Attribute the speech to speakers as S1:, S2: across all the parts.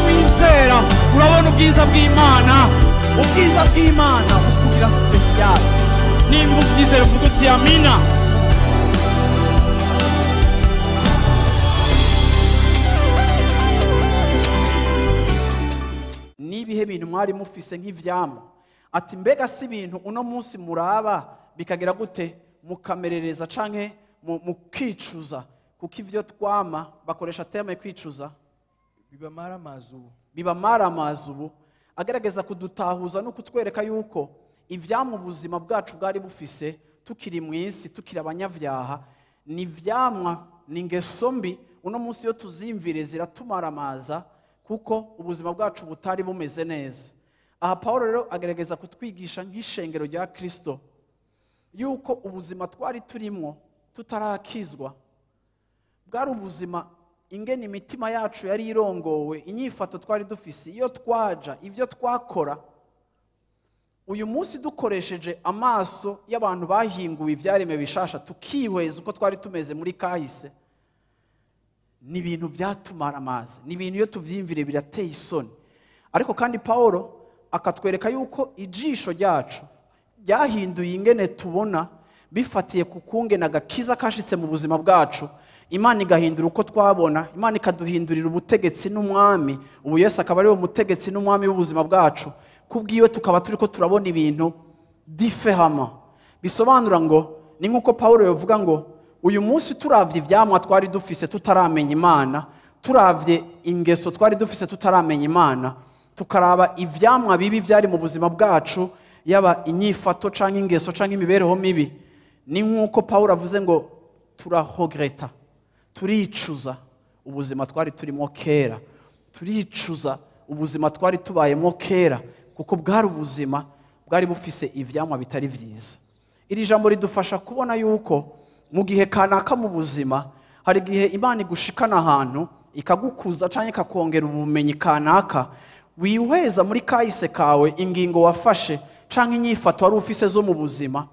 S1: Wizera urabona ubwiza bw'Imana ukugira special. Nimba ubyizera uvuga uti amina. Nibihe bintu mwari mufise nk'ivyama ati mbega si ibintu uno munsi muraba bikagira gute mukamerereza canke mukicuza kuko ivyo twama bakoresha teme kwicuza bibamara amazubu agerageza kudutahuza no kutwereka yuko ivyama ubuzima bwacu bwari bufise tukiri mu isi tukiri abanyavyaha ni vyamwa ni ingeso mbi uno munsi yo tuzimvire ziratumara amaza kuko ubuzima bwacu butari bumeze neza. Aha Paulo rero agerageza kutwigisha nk'ishengero rya Kristo yuko ubuzima twari turimwo tutarakizwa bwari ubuzima ingene imitima yacu yari irongowe, inyifato twari dufise, iyo twaja ivyo twakora. Uyu munsi dukoresheje amaso y'abantu bahinguwe ivyareme bishasha tukihweza uko twari tumeze muri kahise, ni ibintu vyatumara amazi, ni ibintu iyo tuvyimvire birateye isoni. Ariko kandi Paulo akatwereka yuko ijisho ryacu ryahinduye ingene tubona bifatiye ku kungena agakiza kashitse mu buzima bwacu. Imana igahindura uko twabona, Imana ikaduhindurira ubutegetsi n'umwami. Ubu Yesu akaba ari umutegetsi n'umwami w'ubuzima bwacu. Kubwiwe tukaba turiko turabona ibintu différemment. Bisobanura ngo ni nkuko Paulo yavuga ngo uyu munsi turavye ivyamwa twari dufise tutaramenya Imana, turavye ingeso twari dufise tutaramenya Imana, tukaraba ivyamwa bibi vyari mu buzima bwacu, yaba inyifato canke ingeso canke imibereho mibi. Ni nkuko Paulo avuze ngo turahogreta, turicuza ubuzima twari turimo kera, turicuza ubuzima twari tubayemo kera, kuko bwari ubuzima bwari bufise ivyamwa bitari vyiza. Iri jambo ridufasha kubona yuko mu gihe kanaka mu buzima hari gihe Imana igushikana ahantu ikagukuza canke ikakongera ubumenyi kanaka, wihweza muri kahise kawe ingingo wafashe canke inyifato wari ufise zo mu buzima,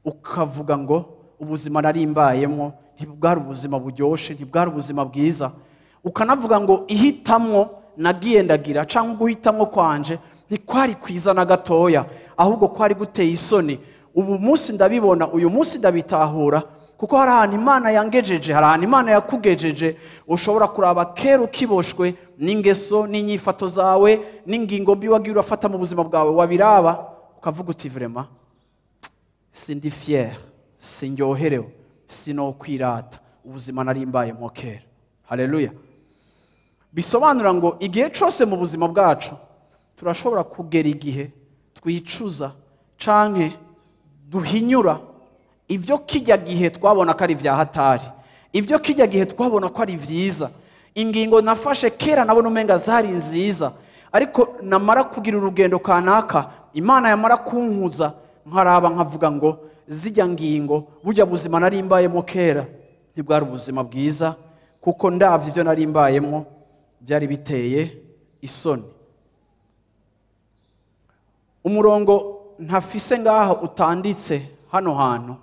S1: ukavuga ngo ubuzima narimbayemo ntibwari ubuzima buryoshe, ntibwari ubuzima bwiza. Ukanavuga ngo ihitamwo nagiye ndagira canke guhitamwo kwanje ntikwari kwiza na gatoya, ahubwo kwari guteye isoni. Ubu munsi ndabibona, uyu munsi ndabitahura, kuko hari ahantu Imana yangejeje, hari ahantu Imana yakugejeje. Ushobora kuraba kera ukiboshwe n'ingeso n'inyifato zawe n'ingingo mbi wagiye urafata mu buzima bwawe, wabiraba ukavuga uti vraiment sindi fier, sinryoherewe, sinokwirata ubuzima narimbayemo kera. Haleluya. Bisobanura ngo igihe cyose mu buzima bwacu turashobora kugera igihe twicuza canke duhinyura ivyo kijya gihe twabona ko ari vyahatari, ivyo kijya gihe twabona ko ari vyiza. Ingingo nafashe kera nabona umenga zari nziza, ariko namara kugira urugendo kanaka Imana yamara kunkuza nkaraba nkavuga ngo zijya ngingo burya buzima narimbayemo kera ntibwari ubuzima bwiza, kuko ndavye ivyo narimbayemo byari biteye isoni. Umurongo ntafise ngaho utanditse hano hantu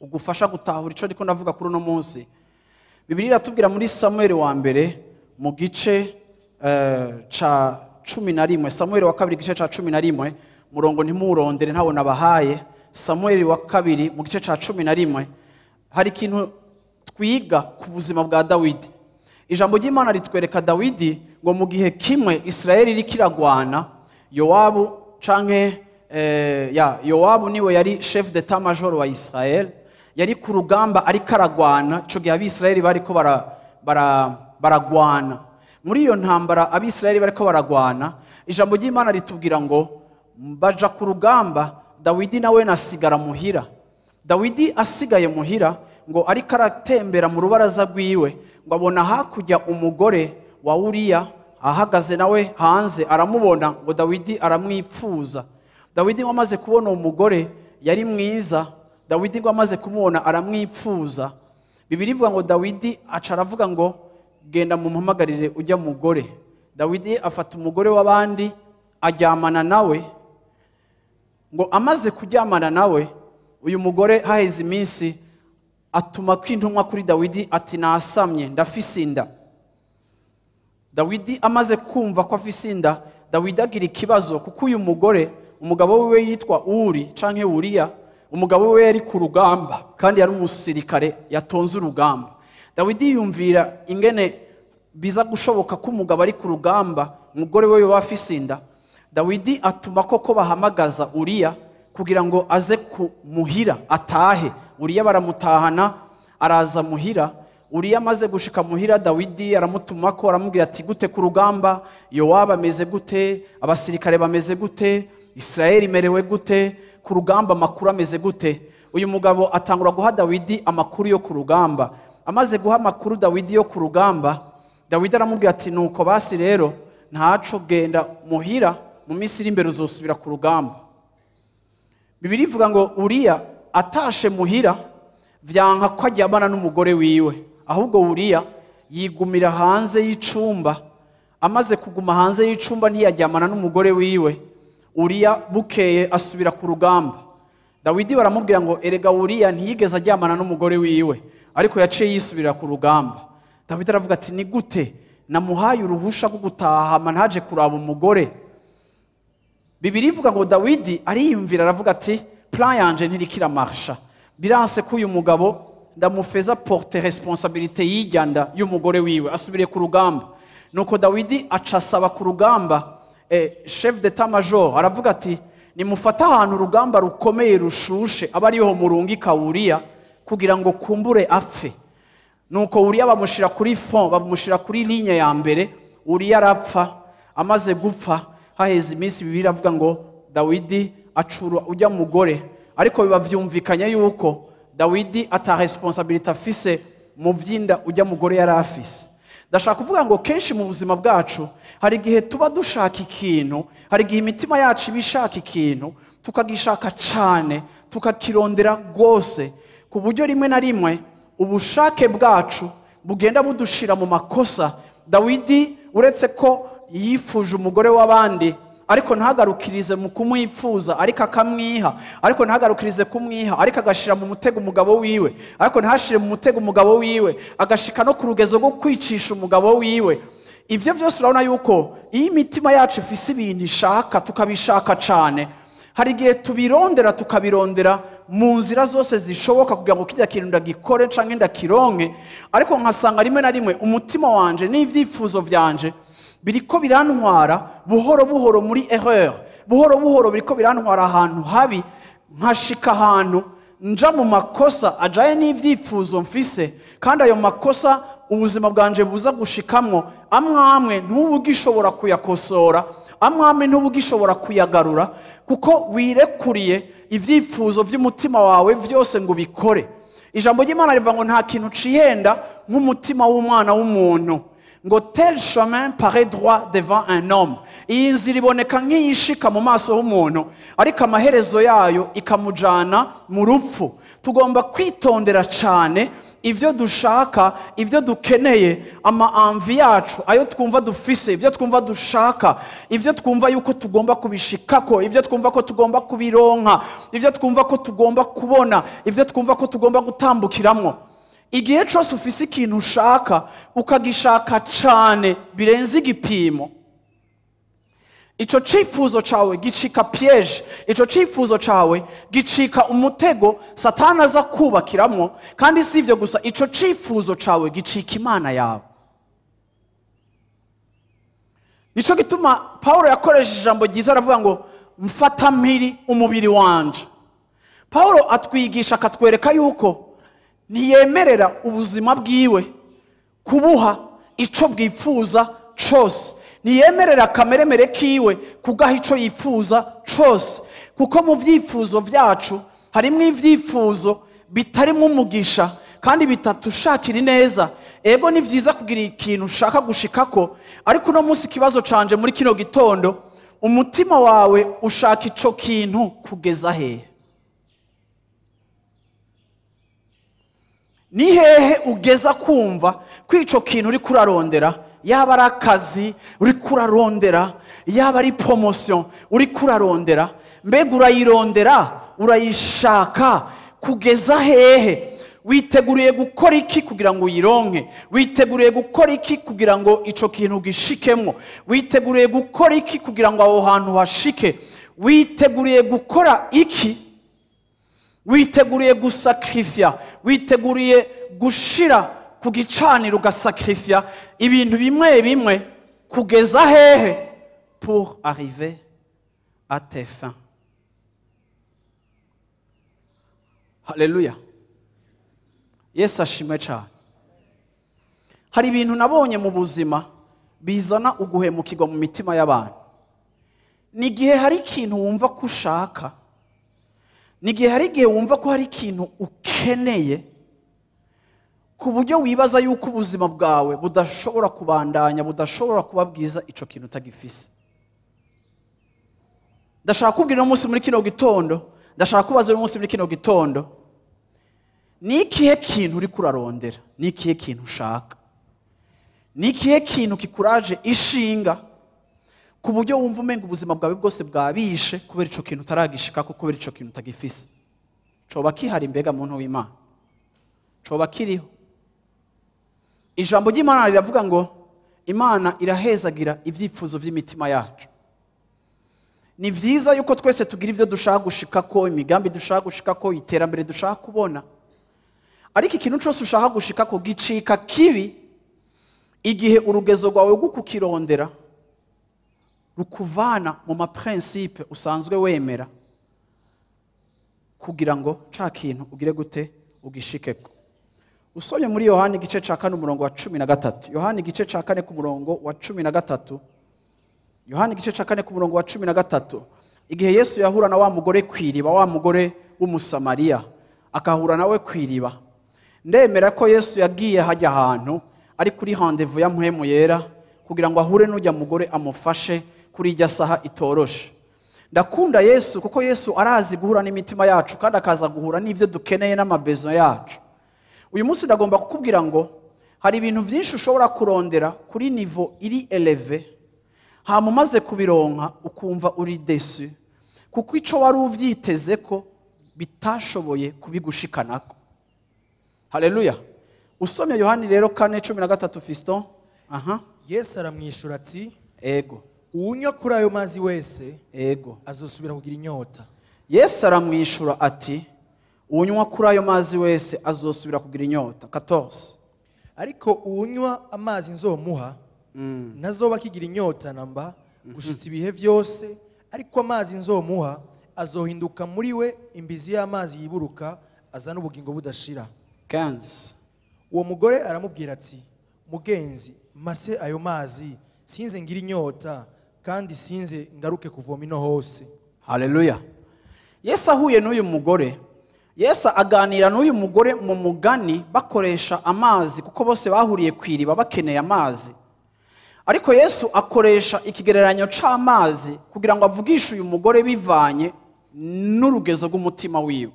S1: ugufasha gutahura ico ndiko ndavuga kuri uno munsi. Bibiliya iratubwira muri Samuel wa mbere mu gice ca 11, Samuel wa kabiri gice ca 11, murongo ntimurondere ntabona bahaye. Samuel wa kabiri mu gice ca 11 hari ikintu twiga ku buzima bwa Dawidi. Ijambo ry'Imana ritwereka Dawidi ngo mu gihe kimwe Israeli iri kiragwana, Yowabu canke Yowabu niwe yari chef d'état major wa Israel, yari ku rugamba ari karagwana. Ico gihe abisirayeli bariko baragwana. Muri iyo ntambara abisirayeli bariko baragwana, ijambo ry'Imana ritubwira ngo baja ku rugamba, Dawidi nawe nasigara muhira. Dawidi asigaye muhira ngo ariko aratembera mu rubaraza rwiwe, ngo abona hakurya umugore wa Uriya ahagaze nawe hanze, aramubona ngo Dawidi aramwipfuza. Dawidi ngo amaze kubona umugore yari mwiza, Dawidi ngo amaze kumubona aramwipfuza. Bibiliya ivuga ngo Dawidi aca aravuga ngo genda mumuhamagarire ujya mugore. Dawidi afata umugore w'abandi ajyamana nawe, ngo amaze kuryamana nawe uyu mugore haheze iminsi atuma kwintumwa kuri Dawidi ati nasamye ndafise inda. Dawidi amaze kumva ko afise inda, Dawidi agira ikibazo kuko uyu mugore umugabo wiwe yitwa Uri canke Uriya, umugabo wiwe yari ku rugamba kandi yari umusirikare yatonze urugamba. Dawidi yumvira ingene biza gushoboka ko umugabo ari ku rugamba umugore we afise inda. Dawidi atuma koko bahamagaza Uriya kugira ngo aze kumuhira atahe. Uriya baramutahana araza muhira. Uriya amaze gushika muhira, Dawidi aramutuma ko aramubwira ati gute ku rugamba, Yowabu ameze gute, abasirikare bameze gute, Israeli imerewe gute, ku rugamba amakuru ameze gute. Uyu mugabo atangura guha Dawidi amakuru yo ku rugamba. Amaze guha amakuru Dawidi yo ku rugamba, Dawidi aramubwira ati nuko basi rero ntaco, genda muhira, mu minsi iri imbere uzosubira ku rugamba. Bibiliya ivuga ngo Uriya atashe muhira vyanka ko ajyamana n'umugore wiwe, ahubwo Uriya yigumira hanze y'icumba. Amaze kuguma hanze y'icumba ntiyajyamana n'umugore wiwe. Uriya bukeye asubira ku rugamba. Dawidi baramubwira ngo erega Uriya ntiyigeze ajyamana n'umugore wiwe, ariko yaciye yisubira ku rugamba. Dawidi aravuga ati ni gute namuhaye uruhusha rwo gutaha ntaje kuraba umugore. Bibiliya ivuga ngo Dawidi ariyumvira aravuga ati plan yanje ntirikira marsha, biranse ko uyu mugabo ndamufeza porte responsabilité y'ijyanda y'umugore wiwe asubiriye ku rugamba. Nuko Dawidi acasaba ku rugamba chef d'état major aravuga ati nimufata ahantu urugamba rukomeye rushushe aba ariho murungika Uriya kugira ngo kumbure apfe. Nuko Uriya bamushira kuri front, bamushira kuri ligne ya mbere. Uriya arapfa. Amaze gupfa haheze iminsi bibiri avuga ngo Dawidi acura ujya mugore, ariko biba vyumvikanye yuko Dawidi ata responsabilité afise mu vyinda ujya mugore yari afise. Ndashaka kuvuga ngo kenshi mu buzima bwacu hari igihe tuba dushaka ikintu, hari igihe imitima yacu ibishaka ikintu tukagishaka cane, tukakirondera rwose ku buryo rimwe na rimwe ubushake bwacu bugenda budushira mu makosa. Dawidi uretse ko yifuje umugore w'abandi, ariko ntagarukirize mu kumwifuza, ariko akamwiha, ariko ntagarukirize kumwiha, ariko agashira mu mutego umugabo wiwe, ariko ntashire mu mutego umugabo wiwe, agashika no ku rugezo rwo kwicisha umugabo wiwe. Ivyo vyose urabona yuko iyo imitima yacu ifise ibintu ishaka tukabishaka cane, hari igihe tubirondera tukabirondera mu nzira zose zishoboka kugira ngo kijya kintu ndagikore canke ndakironke, ariko nkasanga rimwe na rimwe umutima wanje n'ivyifuzo vyanje biriko birantwara buhoro buhoro muri erreur, buhoro buhoro biriko birantwara ahantu habi, nkashika ahantu nja mu makosa ajaye n'ivyifuzo mfise, kandi ayo makosa ubuzima bwanje buza gushikamwo amwamwe ntubugishobora kuyakosora, amwamwe ntubugishobora kuyagarura, kuko wirekuriye ivyifuzo vy'umutima wawe vyose ngo bikore. Ijambo ry'Imana rivuga ngo nta kintu cihenda nk'umutima w'umwana w'umuntu, ngo tel chemin paraît droit devant un homme. Iyi nzira iboneka nk'iyishika mu maso h'umuntu, ariko amaherezo yayo ikamujana mu rupfu. Tugomba kwitondera cane ivyo dushaka, ivyo dukeneye, ama-envie yacu, ayo twumva dufise, ivyo twumva dushaka, ivyo twumva yuko tugomba kubishikako, ivyo twumva ko tugomba kubironka, ivyo twumva ko tugomba kubona, ivyo twumva ko tugomba gutambukiramwo. Igihe cyose ufise ikintu ushaka ukagishaka cane birenze igipimo, ico cifuzo cawe gicika piège, ico cifuzo cawe gicika umutego Satani aza kubakiramwo. Kandi si ivyo gusa, ico cifuzo cawe gicika Imana yawe. Nico gituma Paulo yakoresheje ijambo ryiza aravuga ngo mfata mpiri umubiri wanje. Paulo atwigisha akatwereka yuko ntiyemerera ubuzima bwiwe kubuha ico bwifuza cose, ntiyemerera akameremere kiwe kugaha ico yifuza cose, kuko mu vyifuzo vyacu harimwo ivyifuzo bitarimwo umugisha kandi bitatushakira neza. Ego ni vyiza kugira ikintu ushaka gushikako, ariko uno munsi ikibazo canje muri kino gitondo, umutima wawe ushaka ico kintu kugeza hehe? Ni hehe ugeza kumva ko ico kintu uri kurarondera, yaba ari akazi uri kurarondera, yaba ari promotion uri kurarondera, mbega urayirondera, urayishaka kugeza hehe? witeguriye gukora iki kugira ngo uyironke, witeguriye gukora iki kugira ngo ico kintu gishikemwo, witeguriye gukora iki kugira ngo aho hantu hashike, witeguriye gukora iki, witeguriye gusakrifya, witeguriye gushira ku gicaniro ugasakrifya ibintu bimwe bimwe kugeza hehe pour arriver à tes fins. Haleluya. Yesu ashimwe cyane. Hari ibintu nabonye mu buzima bizana uguhemukirwa mu mitima y'abantu. Nigihe hari ikintu wumva ko ushaka, nigihe hari igihe wumva ko hari ikintu ukeneye, ku buryo wibaza yuko ubuzima bwawe budashobora kubandanya, budashobora kuba bwiza ico kintu utagifise. Ndashaka kubwira umunsi muri kino gitondo, ndashaka kubaza umunsi muri kino gitondo, ni ikihe kintu uri kurarondera, ni ikihe kintu ushaka, ni ikihe kintu kikuraje ishinga ku buryo wumva umenga ubuzima bwawe bwose bwabishe kubera ico kintu utaragishikako, kubera ico kintu utagifise. Coba kihari mbega muntu w'Imana? Coba kiriho? Ijambo ry'Imana riravuga ngo Imana irahezagira ivyipfuzo vy'imitima yacu. Ni vyiza yuko twese tugira ivyo dushaka gushikako, imigambi dushaka gushikako, iterambere dushaka kubona. Ariko ikintu cyose ushaka gushikako gicika kibi igihe urugezo rwawe rwo kukirondera rukuvana mu maprincipe usanzwe wemera kugira ngo ca kintu ugire gute ugishikeko. Usomye muri Yohana igice ca 4 umurongo wa 13, Yohana igice ca 4 ku murongo wa 13, Yohana igice ca 4 ku murongo wa 13, igihe Yesu yahura na wa mugore kwiriba, wa mugore w'umusamariya akahura nawe kwiriba. Ndemera ko Yesu yagiye hajya ahantu ari kuri rendez-vous ya mpwemu yera kugira ngo ahure n'ujya mugore amufashe kuri ijya saha itoroshe. Ndakunda Yesu kuko Yesu arazi guhura n'imitima yacu kandi akaza guhura n'ivyo dukeneye n'amabezo yacu. Uyu munsi ndagomba kukubwira ngo hari ibintu byinshi ushobora kurondera kuri niveau iri eleve, hama umaze kubironka ukumva uri déçu kuko ico wari uvyiteze ko bitashoboye kubigushikanako. Haleluya. Usomye Yohani rero 4:13 Fiston. Aha.
S2: Yesu aramwishura ati,
S1: ego,
S2: unywa kuri ayo mazi wese
S1: ego,
S2: azosubira kugira inyota.
S1: Yesu aramwishura ati, unywa kuri ayo mazi wese azosubira kugira inyota. 14.
S2: Ariko unywa amazi nzomuha nazoba kigira inyota namba gushitsa ibihe byose, ariko amazi nzomuha azohinduka muri we imbizi y'amazi yiburuka azana ubugingo budashira.
S1: 15.
S2: Uwo mugore aramubwira ati, mugenzi, mase ayo mazi sinze ngira inyota kandi sinze ngaruke kuvoma ino hose.
S1: Haleluya. Yesu ahuye n'uyu mugore, Yesu aganira n'uyu mugore mu mugani bakoresha amazi kuko bose bahuriye kwiriba bakeneye amazi. Ariko Yesu akoresha ikigereranyo c'amazi kugira ngo avugishe uyu mugore bivanye n'urugezo rw'umutima wiwe.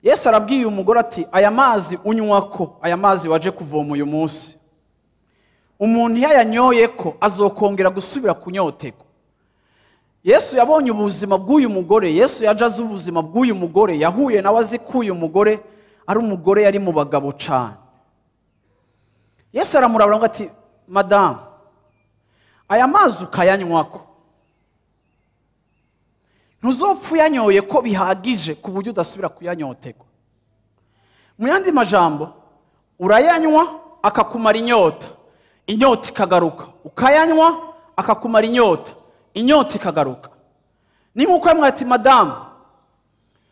S1: Yesu arabwiye uyu mugore ati, aya mazi unywako, aya mazi waje kuvoma uyu munsi, umuntu yayanyoye ko azokongera gusubira kunyoteko. Yesu yabonye ubuzima bw'uyu mugore, Yesu yajaze ubuzima bw'uyu mugore, yahuye nawe azi ko uyu mugore ari umugore yari mu bagabo cyane. Yesu aramurabura ngo ati, madamu, aya mazi ukayanywako, ntuzopfa uyanyoye ko bihagije ku buryo udasubira kuyanyotegwa. Mu yandi majambo, urayanywa akakumara inyota, inyota ikagaruka, ukayanywa akakumara inyota, inyota ikagaruka. Ni nkuko yamwe ati, madamu,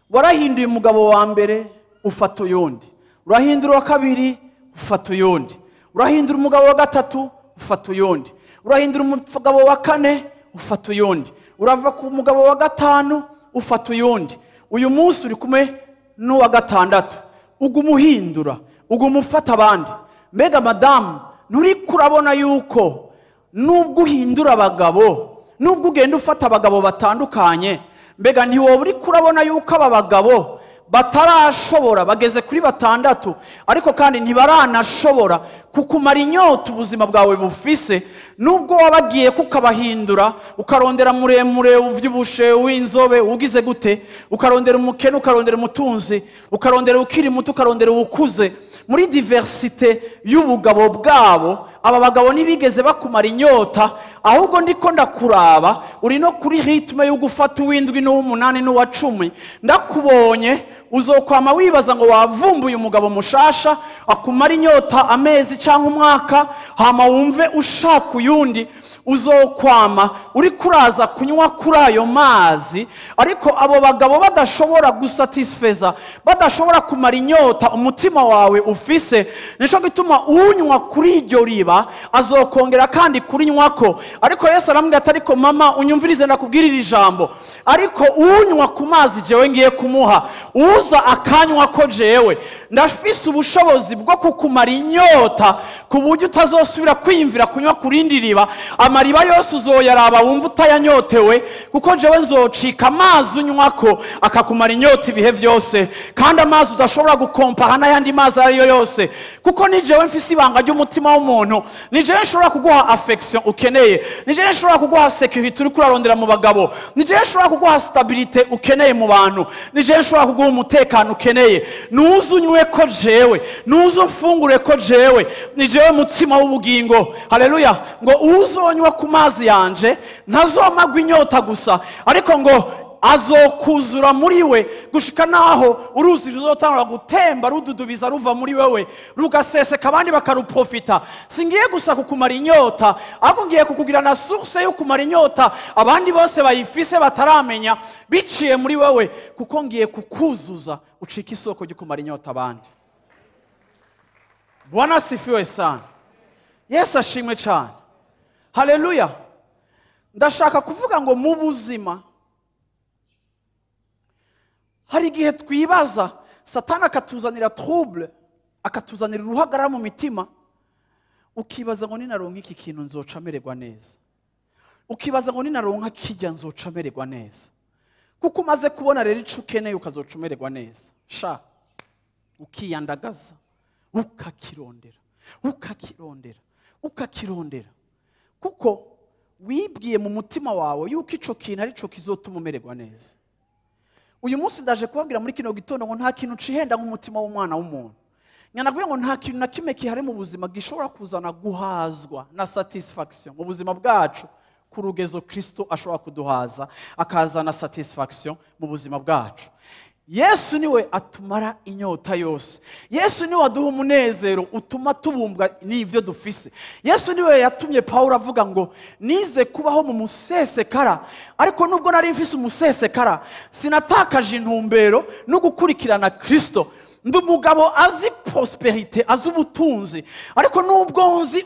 S1: warahinduye umugabo wa mbere ufata uyundi, urahindura uwa kabiri ufata uyundi, urahindura umugabo wa gatatu ufata uyundi, urahindura umugabo wa kane ufata uyundi, urava ku mugabo wa gatanu ufata uyundi, uyu munsi uri kumwe n'uwa gatandatu, ugumuhindura, ugumufata abandi. Mbega madamu, nturi kurabona yuko nubwo uhindura abagabo, nubwo ugenda ufata abagabo batandukanye, mbega ntiwoba uri kurabona yuko aba bagabo batarashobora, bageze kuri 6, ariko kandi ntibaranashobora kukumara inyota ubuzima bwawe bufise, nubwo wabagiye kukabahindura, ukarondera muremure, uvyibushe, w'inzobe, ugize gute, ukarondera umukene, ukarondera umutunzi, ukarondera ukiri muto, ukarondera ukuze, muri diversite y'ubugabo bwabo. Aba bagabo ntibigeze bakumara inyota, ahubwo ndiko ndakuraba uri no kuri ritme yo gufata uw'indwi n'uw'umunani n'uwa 10. Ndakubonye uzokwama wibaza ngo wavumbuye umugabo mushasha akumara inyota amezi cyangwa umwaka, hama wumve ushaka uyundi. Uzokwama uri kuraza kunywa kuri ayo mazi, ariko abo bagabo badashobora gusatisfeza, badashobora kumara inyota umutima wawe ufise. Nico gituma unywa kuri iryo riba azokongera kandi kurinywako. Ariko Yesu arambwira ati ariko mama unyumvirize ndakubwirira ijambo, ariko unywa ku mazi jewe ngiye kumuha, uza akanywa ko jewe ndafise ubushobozi bwo kukumara inyota ku buryo utazosubira kwiyumvira kunywa kurindi riba. Amariba yose uzoyaraba wumva utayanyotewe, kuko jewe nzocika amazi unywako akakumara inyota ibihe byose, kandi amazi udashobora gukompara n'ayandi mazi ariyo yose, kuko ni jewe mfise ibanga ry'umutima w'umuntu. Ni jewe nshobora kuguha affection ukeneye, ni jewe nshobora kuguha security uri kurarondera mu bagabo, ni jewe nshobora kuguha stabilité ukeneye mu bantu, ni jewe nshobora kuguha umutekano ukeneye. Nuze unywe ko jewe, nuze ufungure ko jewe, ni jewe mutsima w'ubugingo. Haleluya. Ngo uzonywa ku mazi yanje ntazomagwa inyota gusa, ariko ngo azokuzura muri we gushika naho uruzi ruzotangura gutemba rududubiza ruva muri wewe rugaseseka, abandi bakaruprofita. Singiye gusa kukumara inyota, ahubwo ngiye kukugira na source yo kumara inyota abandi bose bayifise bataramenya, biciye muri wewe, kuko ngiye kukuzuza ucika isoko ryo kumara inyota abandi. Bwana sifiwe sana. Yesu ashimwe cyane. Haleluya. Ndashaka kuvuga ngo mu buzima hari igihe twibaza, Satani akatuzanira trouble, akatuzanira uruhagarara mu mitima, ukibaza ngo ninaronka iki kintu nzoca mererwa neza, ukibaza ngo ninaronka kijya nzoca mererwa neza, kuko umaze kubona rero ico ukeneye ukazoca mererwa neza. Sha ukiyandagaza, ukakirondera, ukakirondera, ukakirondera, kuko wibwiye mu mutima wawe yuko ico kintu ari cyo kizotuma umererwa neza. Uyu munsi ndaje kubabwira muri kino gitondo ngo nta kintu cihenda nk'umutima w'umwana w'umuntu. Nyanagwe ngo nta kintu na kimwe kihari mu buzima gishobora kuzana guhazwa na satisfaction mu buzima bwacu ku rugezo Kristo ashobora kuduhaza, akazana satisfaction mu buzima bwacu. Yesu niwe atumara inyota yose. Yesu niwe aduha umunezero utuma tubumbwa n'ivyo dufise. Yesu niwe yatumye Paulo avuga ngo nize kubaho mu musesekara, ariko nubwo nari mfise umusesekara sinatakaje intumbero no gukurikirana Kristo. Ndi umugabo azi prosperite, azi ubutunzi, ariko nubwo nzi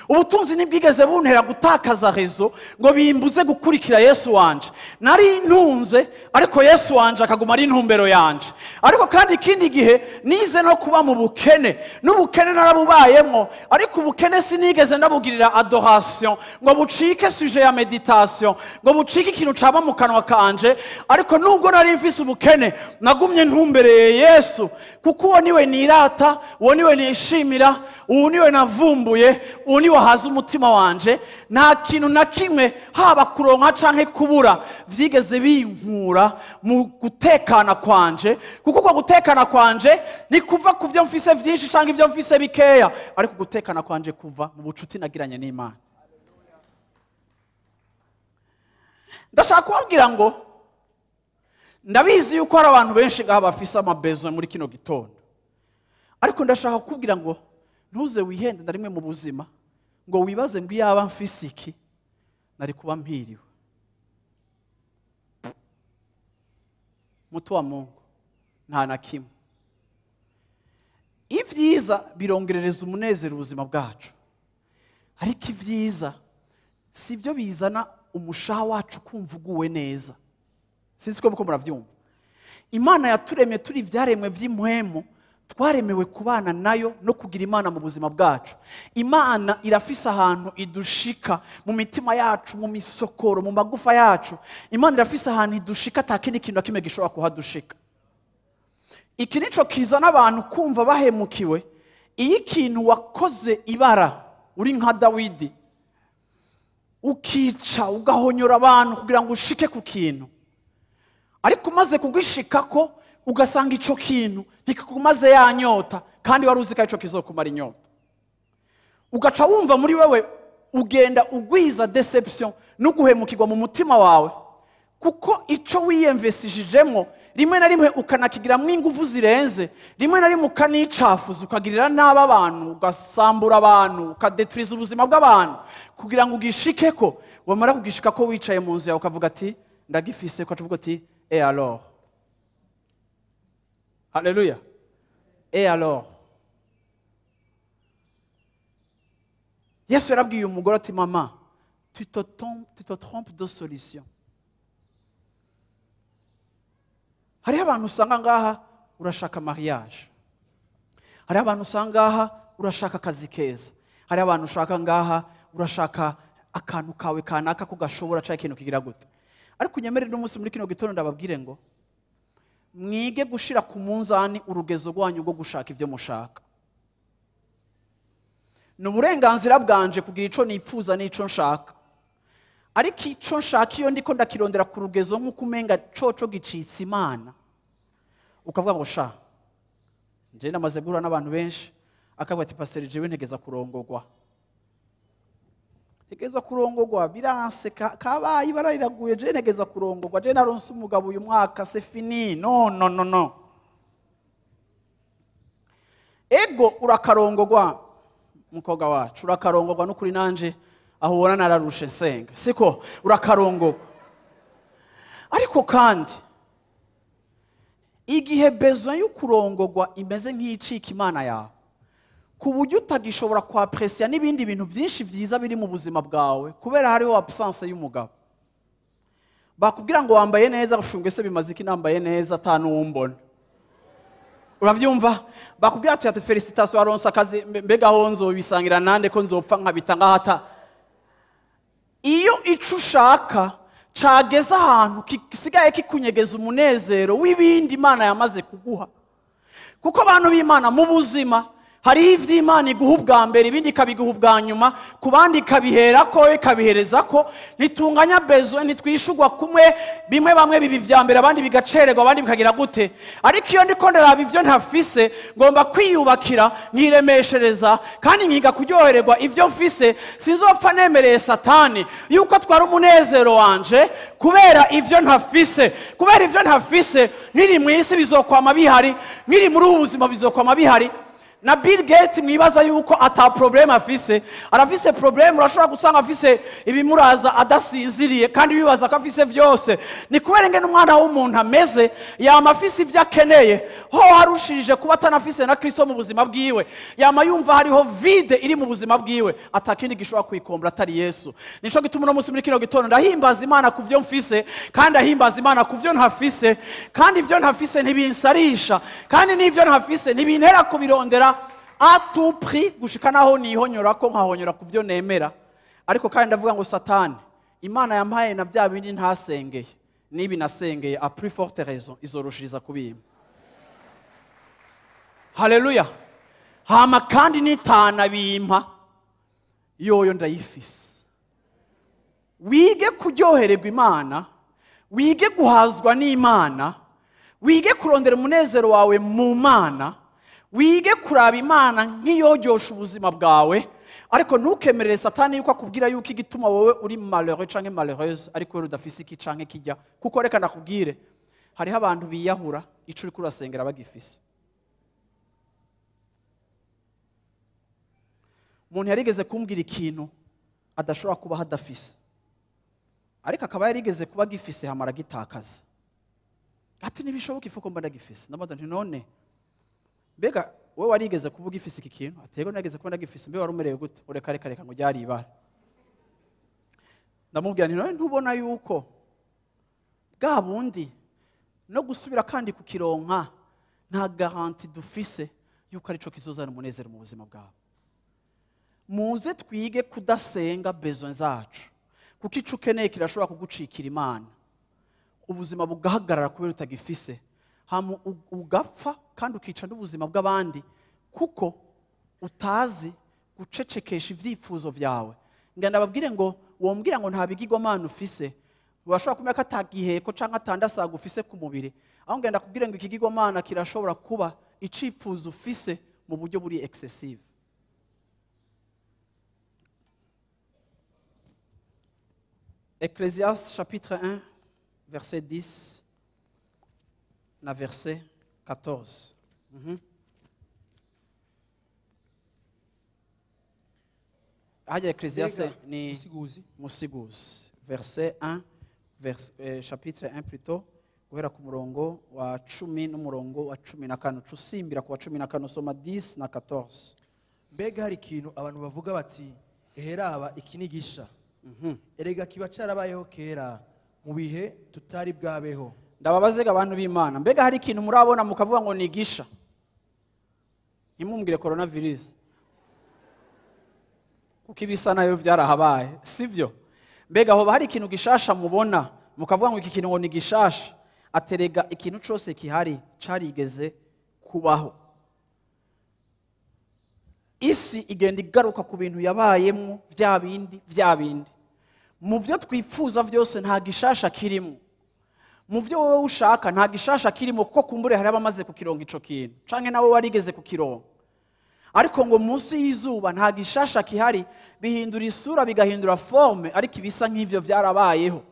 S1: ubutunzi ntibwigeze buntera gutakaza rezo ngo bimbuze gukurikira Yesu wanje. Nari ntunze, ariko Yesu wanje akaguma ari intumbero yanje. Ariko kandi ikindi gihe nize no kuba mu bukene, n'ubukene narabubayemo, ariko ubukene sinigeze ndabugirira adoration ngo bucike sujet ya meditation, ngo bucike ikintu caba mu kanwa kanje. Ariko nubwo nari mfise ubukene nagumye ntumbereye Yesu, kuko uwo niwe nirata, uwo niwe nishimira, uwo niwe navumbuye, uwo niwe haza umutima wanje. Nta kintu na kimwe haba kuronka canke kubura vyigeze binkura mu gutekana kwanje, kuko kwa gutekana kwanje ni kuva ku vyo mfise vyinshi canke ivyo mfise bikeya, ariko gutekana kwanje kuva mu bucuti nagiranye n'Imana. Ndashaka kubabwira ngo ndabizi yuko hari abantu benshi ngaha bafise amabezo muri kino gitondo, ariko ndashaka kukubwira ngo ntuze wihende na rimwe mu buzima ngo wibaze ngo iyaba mfise iki nari kuba mpiriwe. Mutu wa Mungu nta na kimwe. Ivyiza birongerereza umunezero ubuzima bwacu, ariko ivyiza sibyo bizana umushaha wacu kumva uguwe neza. Sinzi ko muko muravyumva. Imana yaturemye turi ivyaremwe vy'impwemu, twaremewe kubana nayo no kugira Imana mu buzima bwacu. Imana irafise ahantu idushika mu mitima yacu, mu misokoro, mu magufa yacu. Imana irafise ahantu idushika atakindi kintu kimwe gishobora kuhadushika. iki nico kizana abantu kumva bahemukiwe iyo ikintu wakoze ibara uri nka Dawidi ukica ugahonyora abantu kugira ngo ushike ku kintu, ariko umaze kugishikako ugasanga ico kintu ntikikumaze ya nyota kandi wari uzi ko ico kizokumara inyota, ugaca wumva muri wewe ugenda ugwiza deception no guhemukirwa mu mutima wawe, kuko ico wiyemvesishijemo rimwe na rimwe ukanakigiramwo ingufu zirenze, rimwe na rimwe ukanicafuza ukagirira nabi abantu, ugasambura abantu, ukadeturiza ubuzima bw'abantu kugira ngo ugishikeko. Wamara kugishikako wicaye mu nzu yawe ukavuga ati ndagifise, ukavuga ati et alors, haleluya, et alors. Yesu yarabwiye umugore ati mama, tu te trompes de solution. Hariho abantu usanga ngaha urashaka mariage, hariho abantu usanga ngaha urashaka akazi keza, hariho abantu ushaka ngaha urashaka akantu kawe kanaka ko gashobora cyangwa ikintu kigira gute, ariko unyemerere n'umunsi muri kino gitondo ndababwire ngo mwige gushira ku munzani urugezo rwanyu rwo gushaka ibyo mushaka. Ni uburenganzira bwanje kugira ico nipfuza n'ico nshaka, ariko ico nshaka iyo ndiko ndakirondera ku rugezo nk'uko umenga coco gicitse Imana, ukavuga ngo sha nje namaze guhura n'abantu benshi akavuga ati pastor jewe ntegeza kurongorwa, ntegezwa kurongorwa biranse kabaye ibara riraguye, je ntegezwa kurongorwa, je naronse umugabo uyu mwaka c'est fini. No, ego urakarongorwa mukobwa wacu, urakarongorwa n'ukuri nanje aho ubona nararushe nsenga, siko urakarongorwa, ariko kandi igihe besoin y'ukurongorwa imeze nk'icika Imana yawe ku buryo utagishobora kwapresiya n'ibindi bintu byinshi byiza biri mu buzima bwawe kubera hariho absence y'umugabo, bakubwira ngo wambaye neza, gushunga ese bimaze iki nambaye neza atanuwumbona, uravyumva? Bakubwira ati felicitation aronse akazi, mbega aho nzobisangira nande ko nzopfa nkabita ngahata. Iyo ico ushaka cageza ahantu kisigaye kikunyegeza umunezero w'ibindi Imana yamaze kuguha, kuko abantu b'Imana mu buzima hariho ivy'Imana iguha ubwa mbere, ibindi ikabiguha ubwa nyuma, ku bandi ikabiherako ikabiherezako, nitunganya besoin, nitwishurwa kumwe, bimwe bamwe bibi vya mbere abandi bigacererwa abandi bikagira gute. Ariko iyo ndiko ndaraba ivyo ntafise ngomba kwiyubakira nkiremeshereza kandi nkiga kuryohererwa ivyo mfise, sinzopfa nemereye Satani yuko atwara umunezero wanje kubera ivyo ntafise. Kubera ivyo ntafise nkiri mw'isi bizokwama bihari, nkiri muri ubu buzima bizokwama bihari. Na Bill Gates mwibaza yuko ata problem afise, arafise problem. Urashobora gusanga afise ibimuraza adasinziriye kandi bibaza ko afise vyose. Ni kubera ngene umwana w'umuntu ameze yama afise ivyo akeneye, ho harushirije kuba atanafise na Kristo mu buzima bwiwe, yama yumva hariho vide iri mu buzima bwiwe, atakindi gishobora kwikombra atari Yesu. Nico gituma no musi muri kino gitondo ndahimbaza Imana ku vyo mfise kandi ahimbaza Imana ku vyo ntafise, kandi ivyo ntafise ntibinsarisha, kandi n'ivyo ntafise ntibintera kubirondera à tout prix gushika naho nihonyora ko nkahonyora ku vyo nemera. Ariko kandi ndavuga ngo Satani, Imana yampaye na bya bindi ntasengeye nibi nasengeye a plus forte raison izorushiriza kubima. Haleluya. Hama kandi nitana bimpa yoyo ndayifise. Wige kuryohererwa Imana, wige guhazwa n'Imana, wige kurondera umunezero wawe mu Mana, wige kuraba Imana nk'iyoryosha ubuzima bwawe, ariko ntukemerere Satani yuko akubwira yuko igituma wowe uri malheureux canke malheureuse ariko wewe udafise iki canke kijya. Kuko reka nakubwire, hariho abantu biyahura ico uri kurasengera bagifise. Umuntu yarigeze kumbwira ikintu adashobora kuba hadafise, ariko akaba yarigeze kuba gifise hamara gitakaza. Ati nibishoboka ifuko mba ndagifise. Ndabaza nti none mbega wewe warigeze kuvuga ifise iki kintu? Atego nageze kuba ndagifise, mbe warumereye gute? Ureka reka ngo ryari ibara. Ndamubwira nti none ntubona yuko bwa bundi no gusubira kandi kukironka nta garanti dufise yuko arico kizozana umunezero mu buzima bwawe. Muze twige kudasenga besoin zacu, kuko ico ukeneye kirashobora kugucikira Imana, ubuzima bugahagarara kubera utagifise. hama ugapfa kandi ukica n'ubuzima bw'abandi kuko utazi gucecekesha ibyifuzo byawe. Ngenda babwire ngo wombwira ngo nta bigirwamana ufise, urashobora kumenya ko atagiheko cyangwa atandasaga ufise ku mubiri, aho ngenda kubwire ngo ikigirwamana kirashobora kuba icifuzo ufise mu buryo buri excessive. Ecclésiaste chapitre 1 verset 10 na verset 14. Hajya Ecclésiaste ni musiguzi. Verset 1, chapitre 1 plutôt, guhera ku murongo wa 10 n'umurongo wa 14. Cusimbira ku wa 14, soma 10 na 14.
S2: Mbega hari ikintu abantu bavuga bati eheraba ikinigisha. Erega kiba carabayeho kera mu bihe tutari bwabeho.
S1: Ndababazega abantu b'Imana, mbega hari ikintu murabona mukavuga ngo nigisha? Ntimumbwire coronavirus, kuko ibisa nayo byarahabaye, sivyo? Mbega hoba hari ikintu gishasha mubona mukavuga ngo iki kintu ngo ni gishasha? Aterega ikintu cyose kihari carigeze kubaho. Isi igenda igaruka ku bintu yabayemo vya bindi. Mu byo twifuza byose nta gishasha kirimo. Mu byo wowe ushaka nta gishasha kirimo, kuko kumbure hari abamaze kukironka ico kintu canke nawe warigeze kukironka. Ariko ngo munsi y'izuba nta gishasha kihari, bihindura isura bigahindura forme, ariko ibisa nk'ivyo byarabayeho.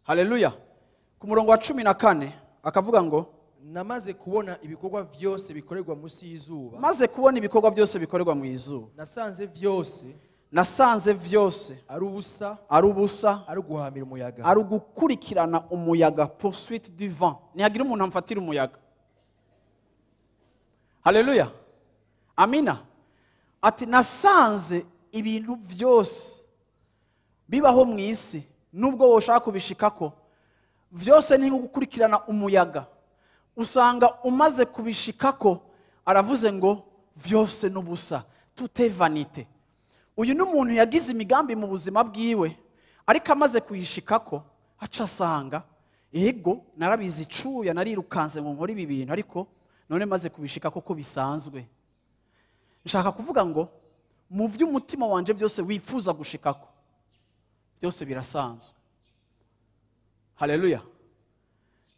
S1: Haleluya. Ku murongo wa 14 akavuga ngo
S2: namaze kubona ibikorwa byose bikorerwa munsi y'izuba.
S1: Maze kubona ibikorwa byose bikorerwa mu izuba, nasanze vyose
S2: ari ubusa, ari guhamira umuyaga,
S1: ari gukurikirana umuyaga, poursuite du vent. Nihagira umuntu amfatira umuyaga. Haleluya. Amina. Ati nasanze ibintu byose bibaho mu isi, nubwo woshaka kubishikako, byose ni gukurikirana umuyaga. Usanga umaze kubishikako aravuze ngo byose n'ubusa, tout est vanité. Uyu n'umuntu yagize imigambi mu buzima bwiwe, ariko amaze kuyishikako aca asanga ego narabizi cuya narirukanze ngo nkore ibi bintu, ariko none maze kubishikako ko bisanzwe. Nshaka kuvuga ngo mu by'umutima wanje byose wifuza gushikako byose birasanzwe. Haleluya.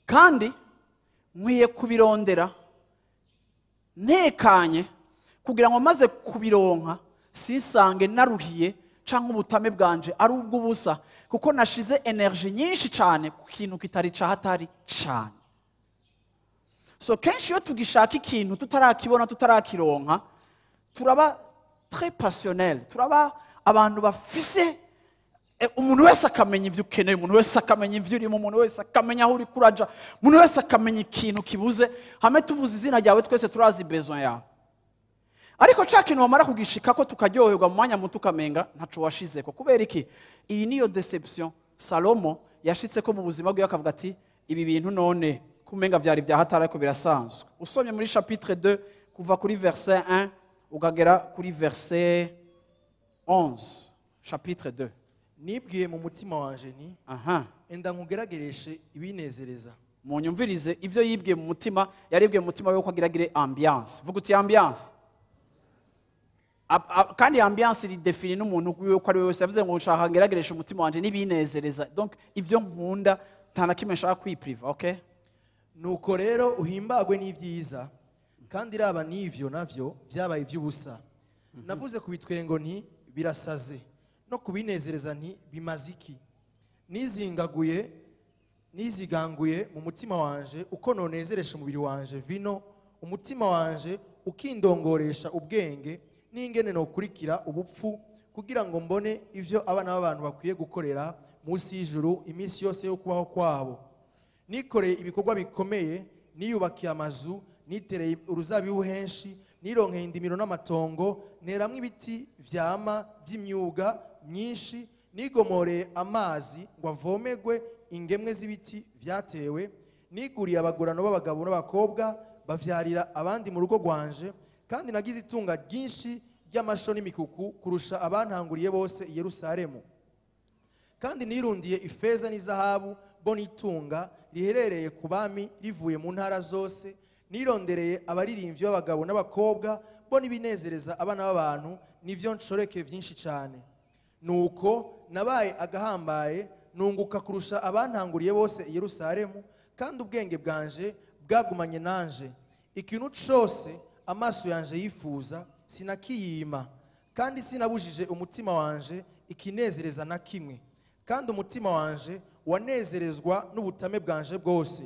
S1: Kandi nkwiye kubirondera ntekanye kugira ngo maze kubironka sisange naruhiye canke ubutame bwanje ari ubw'ubusa, kuko nashize energy nyinshi cyane ku kintu kitari cahatari cyane. So kenshi iyo tugishaka ikintu tutarakibona tutarakironka, turaba très passionnel, turaba abantu bafise umuntu wese akamenya ivyo ukeneye, umuntu wese akamenya ivyo urimo, umuntu wese akamenya aho uri kuraja, umuntu wese akamenya ikintu kibuze. Hame tuvuze izina ryawe twese turazi besoin yawe, ariko ca kintu wamara kugishikako tukaryoherwa mu mwanya muto ukamenga ntaco washizeko. Kubera iki? Iyi niyo deception Salomo yashitseko mu buzima bwe, akavuga ati ibi bintu none kumenga vyari vyahatari ariko birasanzwe. Usomye muri chapitre 2 kuva kuri verset 1 ukagera kuri verset 11, chapitre 2.
S2: Nibwiye mu mutima wanje nti enda nkugeragereshe ibinezereza.
S1: Munyumvirize ivyo yibwiye mu mutima. Yaribwiye mu mutima we ko agiragire ambiance. Vuga uti ambiance. Kandi ambiance iri defini n'umuntu ko ari we wese. Yavuze ngo nshaka ngeragereshe umutima wanje n'ibinezereza. Donc ivyo nkunda ntana kimwe nshaka kwipriva, okay?
S2: Nuko rero uhimbagwe n'ivyiza, kandi raba n'ivyo navyo byabaye iby'ubusa. Navuze ku bitwengo nti birasaze, no kubinezereza nti bimaziki. Niziganguye mu mutima wanje uko nonezeresha umubiri wanje vino, umutima wanje ukindongoresha ubwenge n'ingene nokurikira ubupfu, kugira ngo mbone ivyo abana b'abantu bakwiye gukorera munsi y'ijuru iminsi yose yo kubaho kwabo. Nikoreye ibikorwa bikomeye, niyubakiye amazu, nitereye uruzabibu henshi, nironkeye indimiro n'amatongo, neramwe ibiti vyama by'imyuga myinshi, nigomoreye amazi ngo avomegwe ingemwe z'ibiti vyatewe, niguriye abagurano b'abagabo n'abakobwa bavyarira abandi mu rugo rwanje, kandi nagize itunga ryinshi ry'amasho n'imikuku kurusha abantanguriye bose i Yerusalemu. Kandi nirundiye ifeza n'izahabu bo nitunga riherereye ku bami rivuye mu ntara zose, nirondereye abaririmbyi b'abagabo n'abakobwa bo n'ibinezereza abana b'abantu n'ivyo nshoreke vyinshi cyane. Nuko nabaye agahambaye, nunguka kurusha abantanguriye bose i Yerusalemu, kandi ubwenge bwanje bwagumanye nanje. Ikintu cyose amaso yanje yifuza sinakiyima, kandi sinabujije umutima wanje ikinezereza na kimwe. Kandi umutima wanje wanezerezwa n'ubutame bwanje bwose,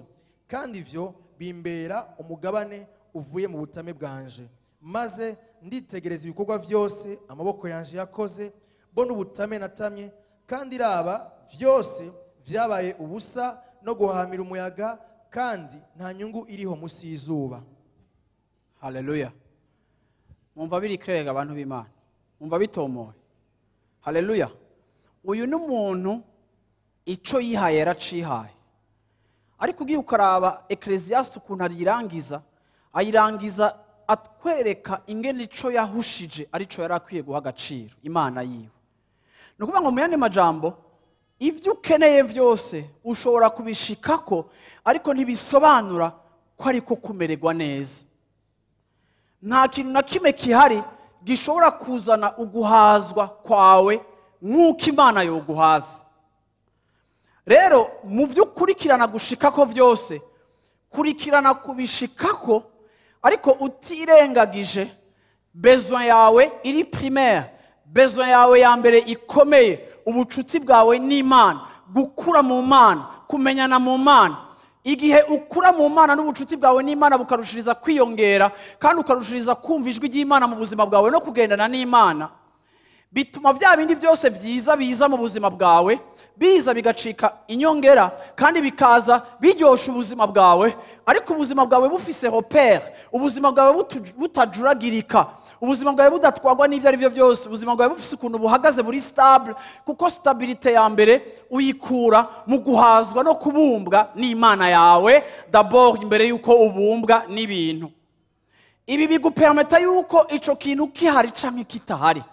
S2: kandi ivyo bimbera umugabane uvuye mu butame bwanje. Maze nditegereza ibikorwa byose amaboko yanje yakoze, bo n'ubutame natamye, kandi raba byose byabaye ubusa no guhamira umuyaga, kandi nta nyungu iriho musi y'izuba.
S1: Haleluya. Mumva biri kirega abantu b'Imana. Mumva bitomoye. Haleluya. Uyu ni umuntu ico yihaye yaracihaye. Ariko ugiye ukaraba Ecclesiastes ukuntu ayirangiza atwereka ingene ico yahushije arico yarakwiye guha agaciro Imana yiwe. Nukuvuga ngo mu yandi majambo, ivyo ukeneye vyose ushobora kubishikako, ariko ntibisobanura ko ariko kumererwa neza. Nta kintu na kimwe kihari gishobora kuzana uguhazwa kwawe nk'uko Imana yoguhaza. Rero mu vyo ukurikirana gushikako vyose, kurikirana kubishikako, ariko utirengagije besoin yawe iri primaire, besoin yawe ya mbere ikomeye, ubucuti bwawe n'Imana, gukura mu Mana, kumenyana mu Mana. Igihe ukura mu Mana n'ubucuti bwawe n'Imana bukarushiriza kwiyongera, kandi ukarushiriza kumva ijwi ry'Imana mu buzima bwawe no kugendana n'Imana, bituma vya bindi byose byiza biza mu buzima bwawe biza bigacika inyongera, kandi bikaza biryosha ubuzima bwawe, ariko ubuzima bwawe bufise repère, ubuzima bwawe butajuragirika, ubuzima bwawe budatwagwa n'ibyo ari byo byose, ubuzima bwawe bufise ukuntu buhagaze buri stable, kuko stabilité ya mbere uyikura mu guhazwa no kubumbwa n'Imana yawe d'abord imbere yuko ubumbwa n'ibintu. Ibi bigupermeta yuko ico kintu kihari canke kitahari.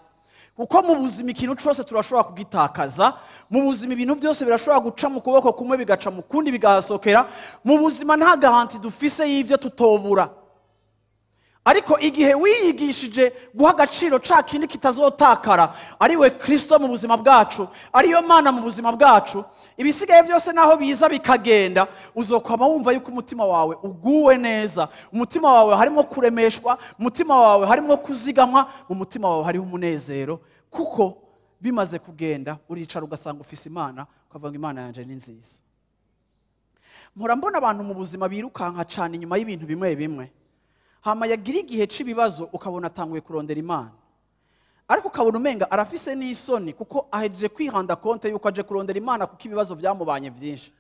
S1: Kuko mu buzima ikintu cyose turashobora kugitakaza, mu buzima ibintu byose birashobora guca mu kuboko kumwe bigaca mu kundi bigahasokera, mu buzima nta garanti dufise y'ivyo tutobura. Ariko igihe wiyigishije guha agaciro ca kindi kitazotakara, ariwe Kristo mu buzima bwacu, ariyo Mana mu buzima bwacu, ibisigaye byose naho biza bikagenda, uzokwama wumva yuko umutima wawe uguwe neza, umutima wawe harimo kuremeshwa, umutima wawe harimo kuzigamwa, mu mutima wawe hariho umunezero, kuko bimaze kugenda uricara ugasanga ufise Imana, ukavuga Imana yanje ni nziza. Mpora mbona abantu mu buzima birukanka cyane inyuma y'ibintu bimwe bimwe, hama yagira igihe c'ibibazo ukabona atanguye kurondera Imana, ariko ukabona umenga arafise n'isoni kuko ahejeje kwihanda konte yuko aje kurondera Imana kuko ibibazo byamubanye byinshi.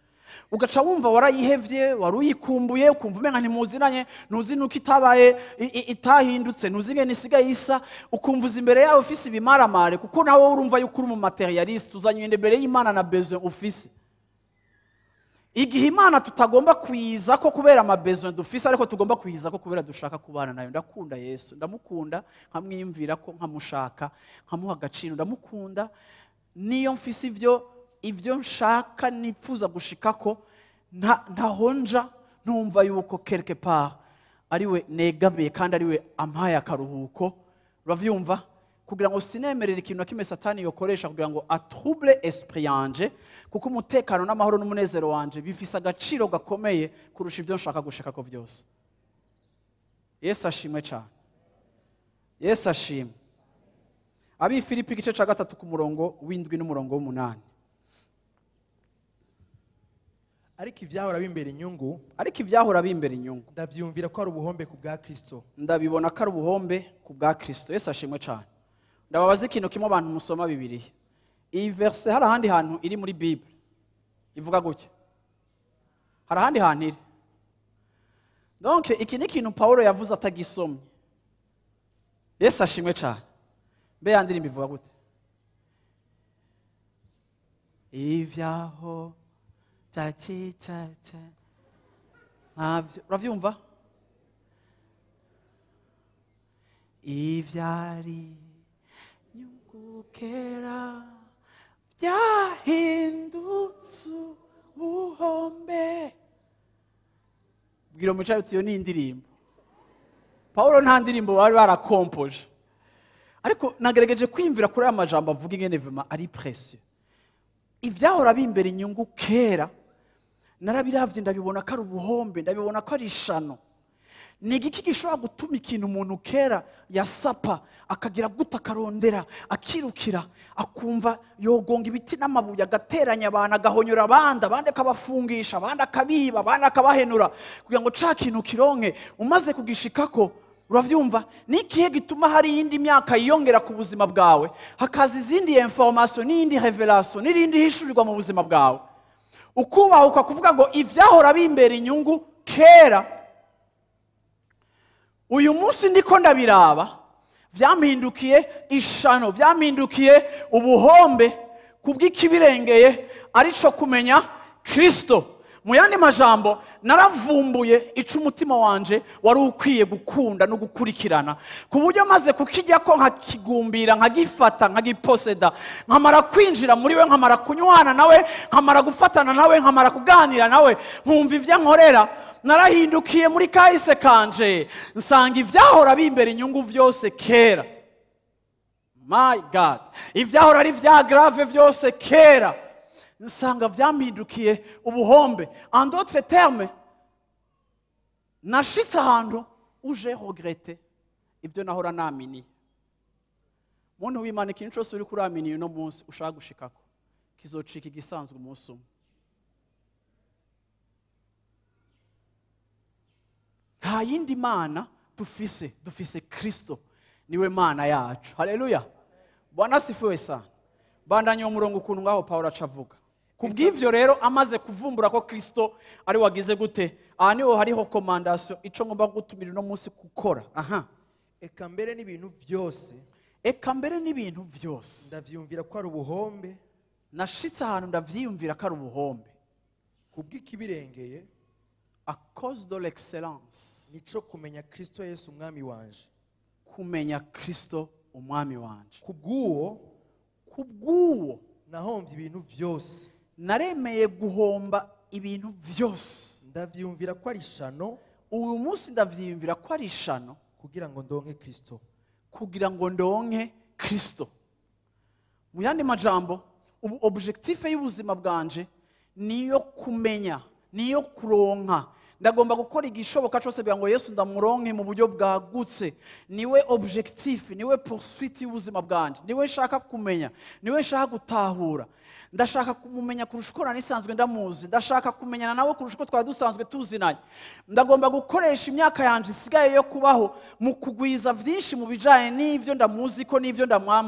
S1: Ugaca wumva warayihevye, waruyikumbuye, ukumva umenga ntimuzinanye, ntuzi nuko itabaye itahindutse, ntuzi ngene isigaye isa, ukumva uzi imbere yawe ufise ibimaramare, kuko nawe urumva yuko uri mu materialiste, uzanywe imbere y'Imana na besoin ufise. Igihe Imana tutagomba kuyiza ko kubera amabesoin dufise, ariko tugomba kuyiza ko kubera dushaka kubana nayo. Ndakunda Yesu, ndamukunda, nkamwiyumvira ko nkamushaka, nkamuha agaciro, ndamukunda niyo mfise ivyo nshaka nipfuza gushikako, ntahonja ntumva yuko quelque part ariwe negamiye kandi ariwe ampaye akaruhuko. Uravyumva? Kugira ngo sinemerere ikintu na kimwe Satani yokoresha kugira ngo atrouble esprit yanje, kuko umutekano n'amahoro n'umunezero wanje bifise agaciro gakomeye kurusha ivyo nshaka gushikako vyose. Yesu ashimwe cyane. Yesu ashimwe. Abi Filipi igice ca 3 ku murongo w'indwi n'umurongo w'8.
S2: Ariko ivyahora bimbere inyungu, ndavyumvira ko ari ubuhombe ku bwa Kristo.
S1: Ndabibona ko ari ubuhombe ku bwa Kristo. Yesu ashimwe cyane. Ndababaza ikintu kimwe abantu musoma Bibiliya. Iyi verse hari ahandi hantu iri muri Bible ivuga gutya? Hari ahandi hantu iri? Donc iki ni ikintu Paulo yavuze atagisomye. Yesu ashimwe cyane. Mbe yandirimba ivuga gute? Ivyaho tachitata. Uravyumva? Ivyari nyungukera byahindutse buhombe. Bwira umucayi uti iyo ni indirimbo. Pawulo nta ndirimbo bari barakompoje. Ariko nagerageje kwiyumvira kuri aya majambo avuga ingene vema ari précieux. Ivyahora bimbere inyungu kera narabiravye ndabibona ko ari ubuhombe, ndabibona ko ari ishano. Ni igiki gishobora gutuma ikintu umuntu kera yasapa akagira guta akarondera akirukira akumva yogonga ibiti n'amabuye agateranya abantu agahonyora abandi akabafungisha abandi akabiba abandi akabahenura kugira ngo ca kintu kironke umaze kugishikako. Uravyumva ni ikihe gituma hari iyindi myaka yiyongera ku buzima bwawe hakaza izindi information n'indi revelation n'irindi hishurirwa mu buzima bwawe ukubahuka kuvuga ngo ivyahora bimbera inyungu kera uyu munsi ndiko ndabiraba vyampindukiye ishano vyampindukiye ubuhombe kubw'ikibirengeye arico kumenya Kristo. Mu yandi majambo naravumbuye ico umutima wanje wari ukwiye gukunda no gukurikirana ku buryo maze kukijya ko nkakigumbira nkagifata nkagiposeda nkamara kwinjira muri we nkamara kunywana nawe nkamara gufatana nawe nkamara kuganira nawe nkumva ivyo nkorera. Narahindukiye muri kahise kanje nsanga ivyahora bimbera inyungu vyose kera. My God, ivyahora ari vya grave vyose kera nsanga vyampindukiye ubuhombe. En d'autres termes, nashitse ahantu uje regrette ibyo nahora naminiye. Muntu w'Imana ikintu cyose uri kuraminiye no munsi ushaka gushikako kizocika igisanzwe umunsi umwe. Nta yindi mana dufise Kristo niwe mana yacu. Haleluya. Bwana sifiwe sana. Bandanye umurongo ukuntu ngaho Paulo acavuga. Kubw'ivyo rero amaze kuvumbura ko Kristo ari wagize gute aha niho hariho commandation ico ngomba gutumira no munsi gukora.
S2: Eka mbere n'ibintu byose ndavyumvira ko ari ubuhombe.
S1: Nashitse ahantu ndavyiyumvira ko ari ubuhombe
S2: kubw'ikibirengeye
S1: à cause de l'excellence
S2: nico kumenya Kristo Yesu umwami wanje.
S1: Kumenya Kristo umwami wanje.
S2: Kubw'uwo nahomvye ibintu byose.
S1: Naremeye guhomba ibintu byose.
S2: Ndavyumvira ko ari ishano.
S1: Uyu munsi ndavyiyumvira ko ari ishano
S2: kugira ngo ndonke Kristo.
S1: Mu yandi majambo objectif y'ubuzima bwanje niyo kumenya niyo kuronka. Ndagomba gukora igishoboka cyose kugira ngo Yesu ndamuronke mu buryo bwagutse. Niwe objectif, niwe poursuite y'ubuzima bwanje. Niwe nshaka kumenya, niwe nshaka gutahura. Ndashaka kumumenya kurusha uko nanisanzwe ndamuzi. Ndashaka kumenyana nawe kurusha uko twari dusanzwe tuzinanye. Ndagomba gukoresha imyaka yanje isigaye yo kubaho mu kugwiza vyinshi mu bijanye n'ivyo ndamuzi ko n'ivyo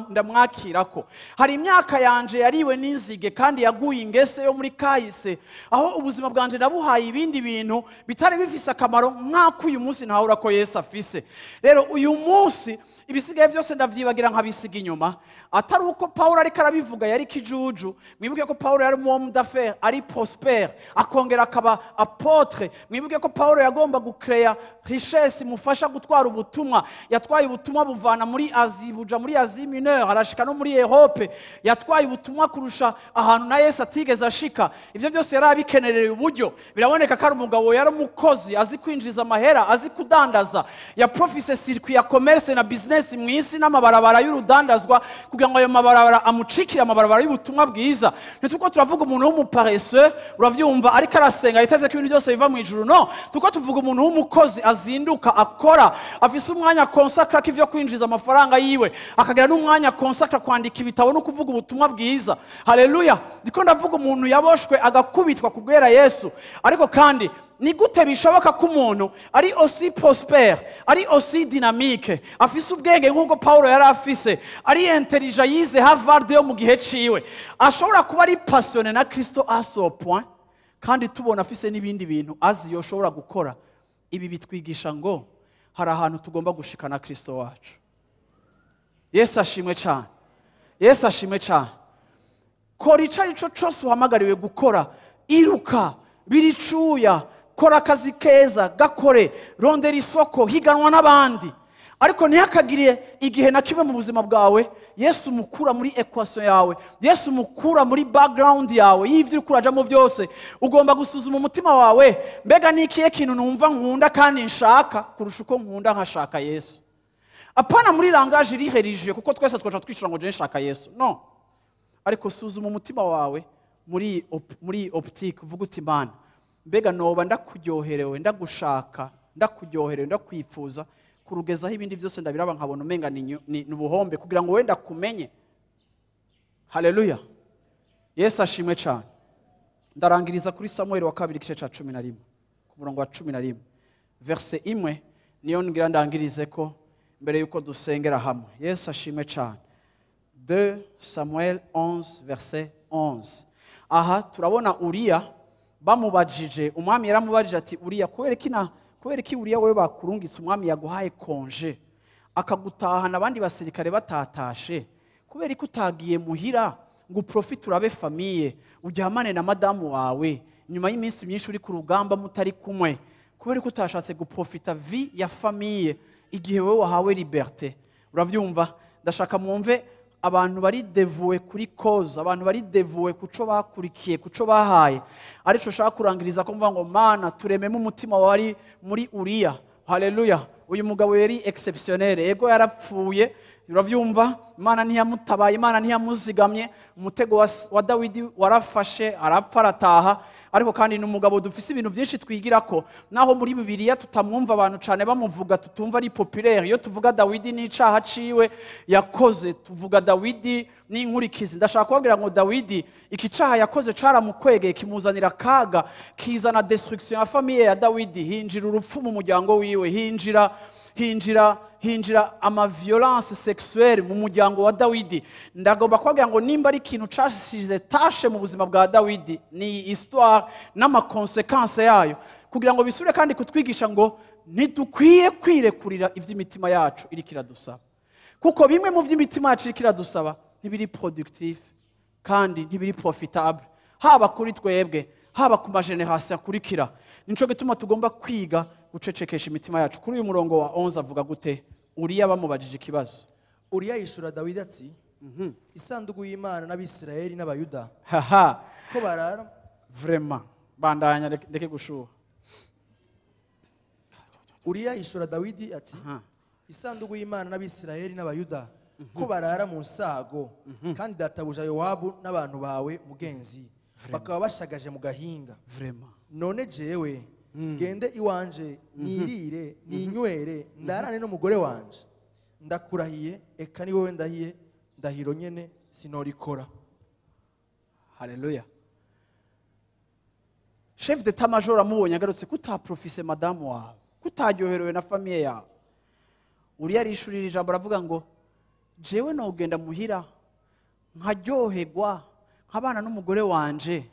S1: ndamwakirako. Hari imyaka yanje yariwe n'inzige kandi yaguye ingese yo muri kahise aho ubuzima bwanje nabuhaye ibindi bintu bitari bifise akamaro nk'ako uyu munsi ntahura ko Yesu afise. Rero uyu munsi ibisigaye byose ndavyibagira nkabisiga inyuma. Atari uko Paulo ariko arabivuga yari kijuju. Mwibuke ko Paulo yari homme d'affaires, ari prospère, akongera akaba apôtre. Mwibuke ko Paulo yagomba gucrea richesse mufasha gutwara ubutumwa. Yatwaye ubutumwa buvana muri Asie buja muri Asie Mineure arashika no muri Europe. Yatwaye ubutumwa kurusha ahantu na Yesu atigeze ashika. Ivyo byose yari abikenereye uburyo. Biraboneka ko ari umugabo yari umukozi azi kwinjiza amahera, azi kudandaza. Ya profise circuit ya commerce na business mwisi n'amabarabara y'urudandazwa kugira ngo ayo mabarabara amucikire amabarabara y'ubutumwa bwiza. Nituko turavuga umuntu w'umuparesseux uravyumva ariko arasenga yiteze ko ibintu byose biva mu ijuru. No, tuko tuvuga umuntu w'umukozi azinduka akora afise umwanya consacre k'ivyo kwinjiza amafaranga yiwe akagira n'umwanya consacre kwandika ibitabo no kuvuga ubutumwa bwiza. Haleluya. Ndiko ndavuga umuntu yaboshwe agakubitwa kubwera Yesu. Ariko kandi ni gute bishoboka ko umuntu ari aussi prospère, ari aussi dynamique, afise ubwenge nk'uko Paulo yari afise, ari intelligent yize Harvard yo mu gihe ciwe, ashobora kuba ari passionné na Kristo à ce point kandi tubona afise n'ibindi bintu azi yoshobora gukora. Ibi bitwigisha ngo hari ahantu tugomba gushikana Kristo wacu. Yesu ashimwe cyane. Yesu ashimwe cyane. Kora icarico cyose uhamagariwe gukora. Iruka, biricuya, kora akazi keza, gakore, rondera isoko, higanwa n'abandi. ariko ntihakagire igihe na kimwe mu buzima bwawe Yesu mukura muri equation yawe, Yesu mukura muri background yawe y'ivyo uri kurajamo byose. Ugomba gusuzuma umutima wawe, mbega ni ikihe kintu numva nkunda kandi nshaka kurusha uko nkunda nkashaka Yesu. Apana muri langage iri religieux, kuko twese twaje twishura ngo je nshaka Yesu. No. Ariko suzuma umutima wawe muri optique, uvuga uti Mana, mbega noba ndakuryoherewe, ndagushaka, ndakuryoherewe, ndakwifuza kurugezaho ibindi byose ndabiraba nkabona umenga ni ubuhombe kugira ngo wenda kumenye. Haleluya. Yesu ashimwe cyane. Ndarangiriza kuri Samuel wa 2 igice ca 11 ku murongo wa 11 verse 1 niyo ngira ndangirize ko mbere yuko dusengera hamwe. Yesu ashimwe cyane. 2 Samuel 11 verse 11. Aha turabona Uriya bamubajije, umwami yaramubajije ati Uriya kubera iki Uriya wewe bakurungitse umwami yaguhaye konje akagutahana abandi basirikare batatashe, kubera iki utagiye muhira ngo profite urabe famille ujyamane na madamu wawe nyuma y'iminsi myinshi uri ku rugamba mutari kumwe, kubera iki utashatse guprofita vie ya famille igihe wewe wahawe liberté. Uravyumva? Ndashaka mwumve abantu bari devowe kuri cause, abantu bari devowe kuco bakurikiye, kuco bahaye. Arico shaka kurangiriza ko mvuga ngo Mana turememo umutima wari muri Uriya. Haleluya. Uyu mugabo yari exceptionnel, ego yarapfuye. Uravyumva? Imana ntiyamutabaye, Imana ntiyamuzigamye. Umutego wa Dawidi warafashe, arapfa arataha. Ariko kandi ni umugabo dufise ibintu byinshi twigira ko naho muri Bibiliya tutamwumva abantu cyane bamuvuga, tutumva ari populaire. Iyo tuvuga Dawidi n'icaha ciwe yakoze, tuvuga Dawidi n'inkurikizi. Ndashaka kubabwira ngo Dawidi ikicaha yakoze caramukwegeye, kimuzanira kaga, kizana destruction ya famille ya Dawidi, hinjira urupfu mu muryango wiwe, hinjira ama violence sexuelle mu muryango wa Dawidi. Ndagomba kubabwira ngo nimba ari ikintu cashize tashe mu buzima bwa Dawidi, ni histoire n'ama consequences yayo, kugira ngo bisure kandi kutwigisha ngo ntidukwiye kwirekurira ivy'imitima yacu iri kiradusaba, kuko bimwe mu vy'imitima yacu iri kiradusaba ntibiri productif kandi ntibiri profitable, haba kuri twebwe haba ku mageneration akurikira. Nico gituma tugomba kwiga gucecekesha imitima yacu. Kuri uyu murongo wa 11 avuga gute? Uriya bamubajije ikibazo.
S2: Uriya yishura Dawidi ati isanduku y'Imana n'Abisirayeli n'Abayuda ko barara
S1: vraiment bandanya ndeke gushuha.
S2: Uriya yishura Dawidi ati isanduku y'Imana n'Abisirayeli n'Abayuda ko barara mu nsago, kandi databuja Yowabu n'abantu bawe mugenzi bakaba bashagaje mu gahinga.
S1: Vraiment
S2: none jewe gende iwanje nirire ninywere ndarane n'umugore wanje, ndakurahiye eka ni wowe ndahiye ndahiro nyene sinorikora.
S1: Haleluya. Chef d'état major amubonye agarutse kutaprofise madamu wawe, kutaryoherewe na famille yawe. Uriya arishurira ijambo aravuga ngo jewe nogenda muhira nkaryoherwa nkabana n'umugore wanje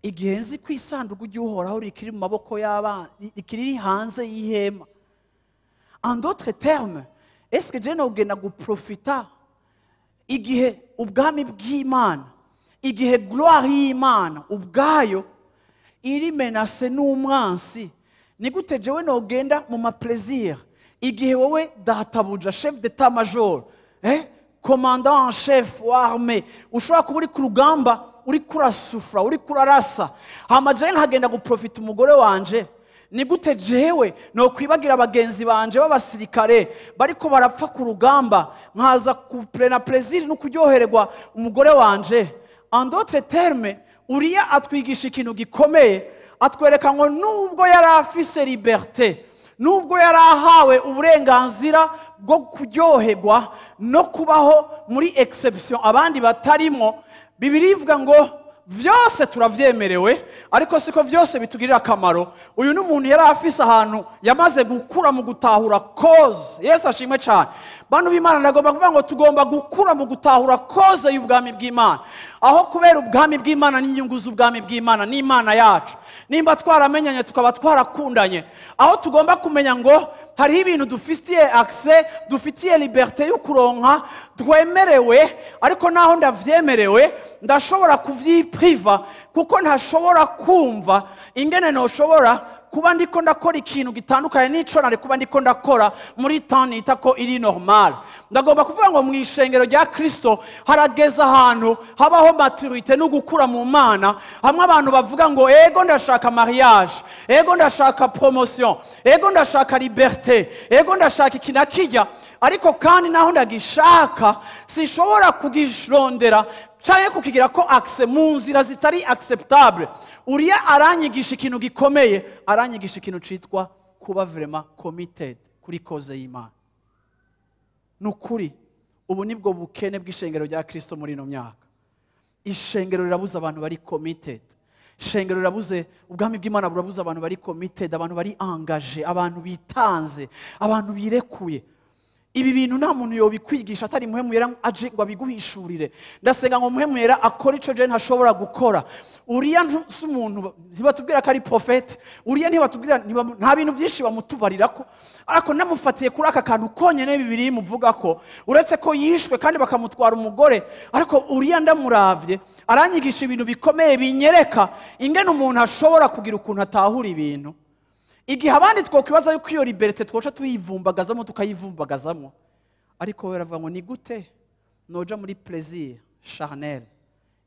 S1: igihe nzi ko isanduku ry'Uhoraho rikiri mu maboko y'abana, rikiri hanze y'ihema. En d'autres termes, est-ce que je nogenda guprofita igihe ubwami bw'Imana, igihe gloire y'Imana ubwayo iri menase n'umwansi? Ni gute jewe nogenda mu maplaisir igihe wowe databuja chef d'état major, commandant en chef wa armée, ushobora kuba uri ku rugamba uri kurasufra, uri kurarasa, hama jewe nkagenda guprofita umugore wanje? Ni gute jewe no kwibagira abagenzi banje b'abasirikare bariko barapfa ku rugamba nkaza kuprena plaisir no kuryohererwa umugore wanje? En d'autres termes, Uriya atwigisha ikintu gikomeye, atwereka ngo nubwo yari afise liberté, nubwo yari ahawe uburenganzira bwo kuryoherwa no kubaho muri exception abandi batarimo, Bibiliya ivuga ngo vyose turavyemerewe, ariko siko vyose bitugirira akamaro. Uyu n'umuntu yari afise ahantu yamaze gukura mu gutahura cause. Yesu ashimwe cyane. Bantu b'Imana, ndagomba kuvuga ngo tugomba gukura mu gutahura cause y'ubwami bw'Imana, aho kubera ubwami bw'Imana n'inyungu z'ubwami bw'Imana n'Imana yacu. Nimba twaramenyanye tukaba twarakundanye, aho tugomba kumenya ngo hariho ibintu dufitiye accès, dufitiye liberté yo kuronka, twemerewe, ariko naho ndavyemerewe ndashobora kuvyipriva, kuko ntashobora kumva ingene noshobora kuba ndiko ndakora ikintu gitandukanye n'ico nari kuba ndiko ndakora muri temps nita ko iri normal. Ndagomba kuvuga ngo mu ishengero rya Kristo harageza ahantu habaho maturité no gukura mu Mana, hamwe abantu bavuga ngo ego ndashaka mariage, ego ndashaka promotion, ego ndashaka liberté, ego ndashaka ikinakijya, ariko kandi naho ndagishaka sishobora kugishondera cyane kukigira ko accès mu nzira zitari acceptable. Uriya aranyigisha ikintu gikomeye, aranyigisha ikintu citwa kuba vraiment committed kuri cause y'Imana. Nukuri ubu nibwo bukene bw'ishengero rya Kristo muri no myaka. Ishengero rirabuza abantu bari committed. Ishengero rirabuze, ubwami bw'Imana burabuza abantu bari committed, abantu bari engagé, abantu bitanze, abantu birekuye. Ibi bintu nta muntu yobikwigisha atari muhemu yera aje ngo abiguhishurire. Ndasenga ngo muhemu yera akora ico je ntashobora gukora. Uriya s'umuntu ntibatubwira ko ari prophète, uriya ntibatubwira nta bintu byinshi bamutubarira ko, ariko namufatiye kuri aka kantu konyene bibiri muvuga ko uretse ko yishwe kandi bakamutwara umugore, ariko uriya ndamuravye aranyigisha ibintu bikomeye binyereka ingene umuntu ashobora kugira ukuntu atahura ibintu. Igihe abandi twokwibaza yuko iyo liberté twoca tuyivumbagazamo tukayivumbagazamo, ariko we aravuga ngo ni gute noja muri plaisir charnel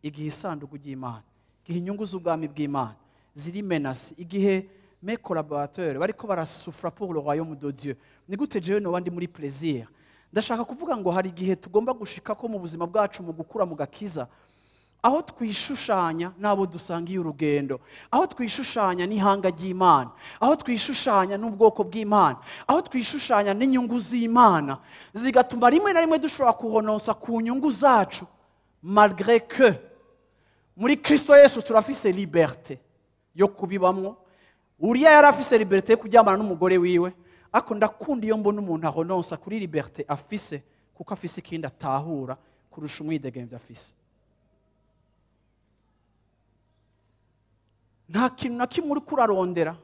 S1: igihe isanduku ry'Imana, igihe inyungu z'ubwami bw'Imana ziri menace, igihe mes collaborateurs bariko barasufra pour le royaume de Dieu, ni gute jewe no bandi muri plaisir. Ndashaka kuvuga ngo hari igihe tugomba gushika ko mu buzima bwacu mu gukura mu gakiza, aho twishushanya nabo dusangiye urugendo, aho twishushanya n'ihanga ry'Imana, aho twishushanya n'ubwoko bw'Imana, aho twishushanya n'inyungu z'Imana, zigatuma rimwe na rimwe dushobora kuhonosa ku nyungu zacu, malgré que muri Kristo Yesu turafise liberté yo kubibamwo. Uriya yarafise liberté yo kuryamana n'umugore wiwe, ariko ndakunda iyo mbona umuntu ahonosa kuri liberté afise, kuko afise ikindi atahura kurusha umwidegemvye afise. Nta kintu na kimwe uri kurarondera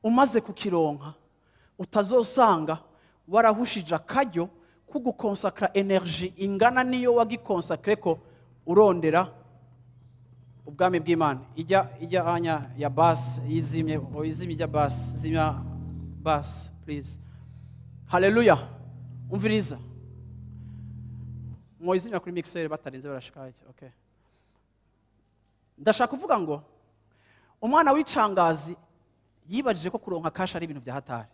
S1: umaze kukironka utazosanga warahushije akaryo ko gukonsakra energy ingana niyo wagikonsakre ko urondera ubwami bw'Imana. Ijya anya ya bass yizimye ijya bass zimya bass please. Hallelujah. Umviriza mwoyizimya kuri mixer batarinze barashikaye. Okay, ndashaka kuvuga ngo umwana w'icangazi yibajije ko kuronka kasha ari ibintu bya hatari.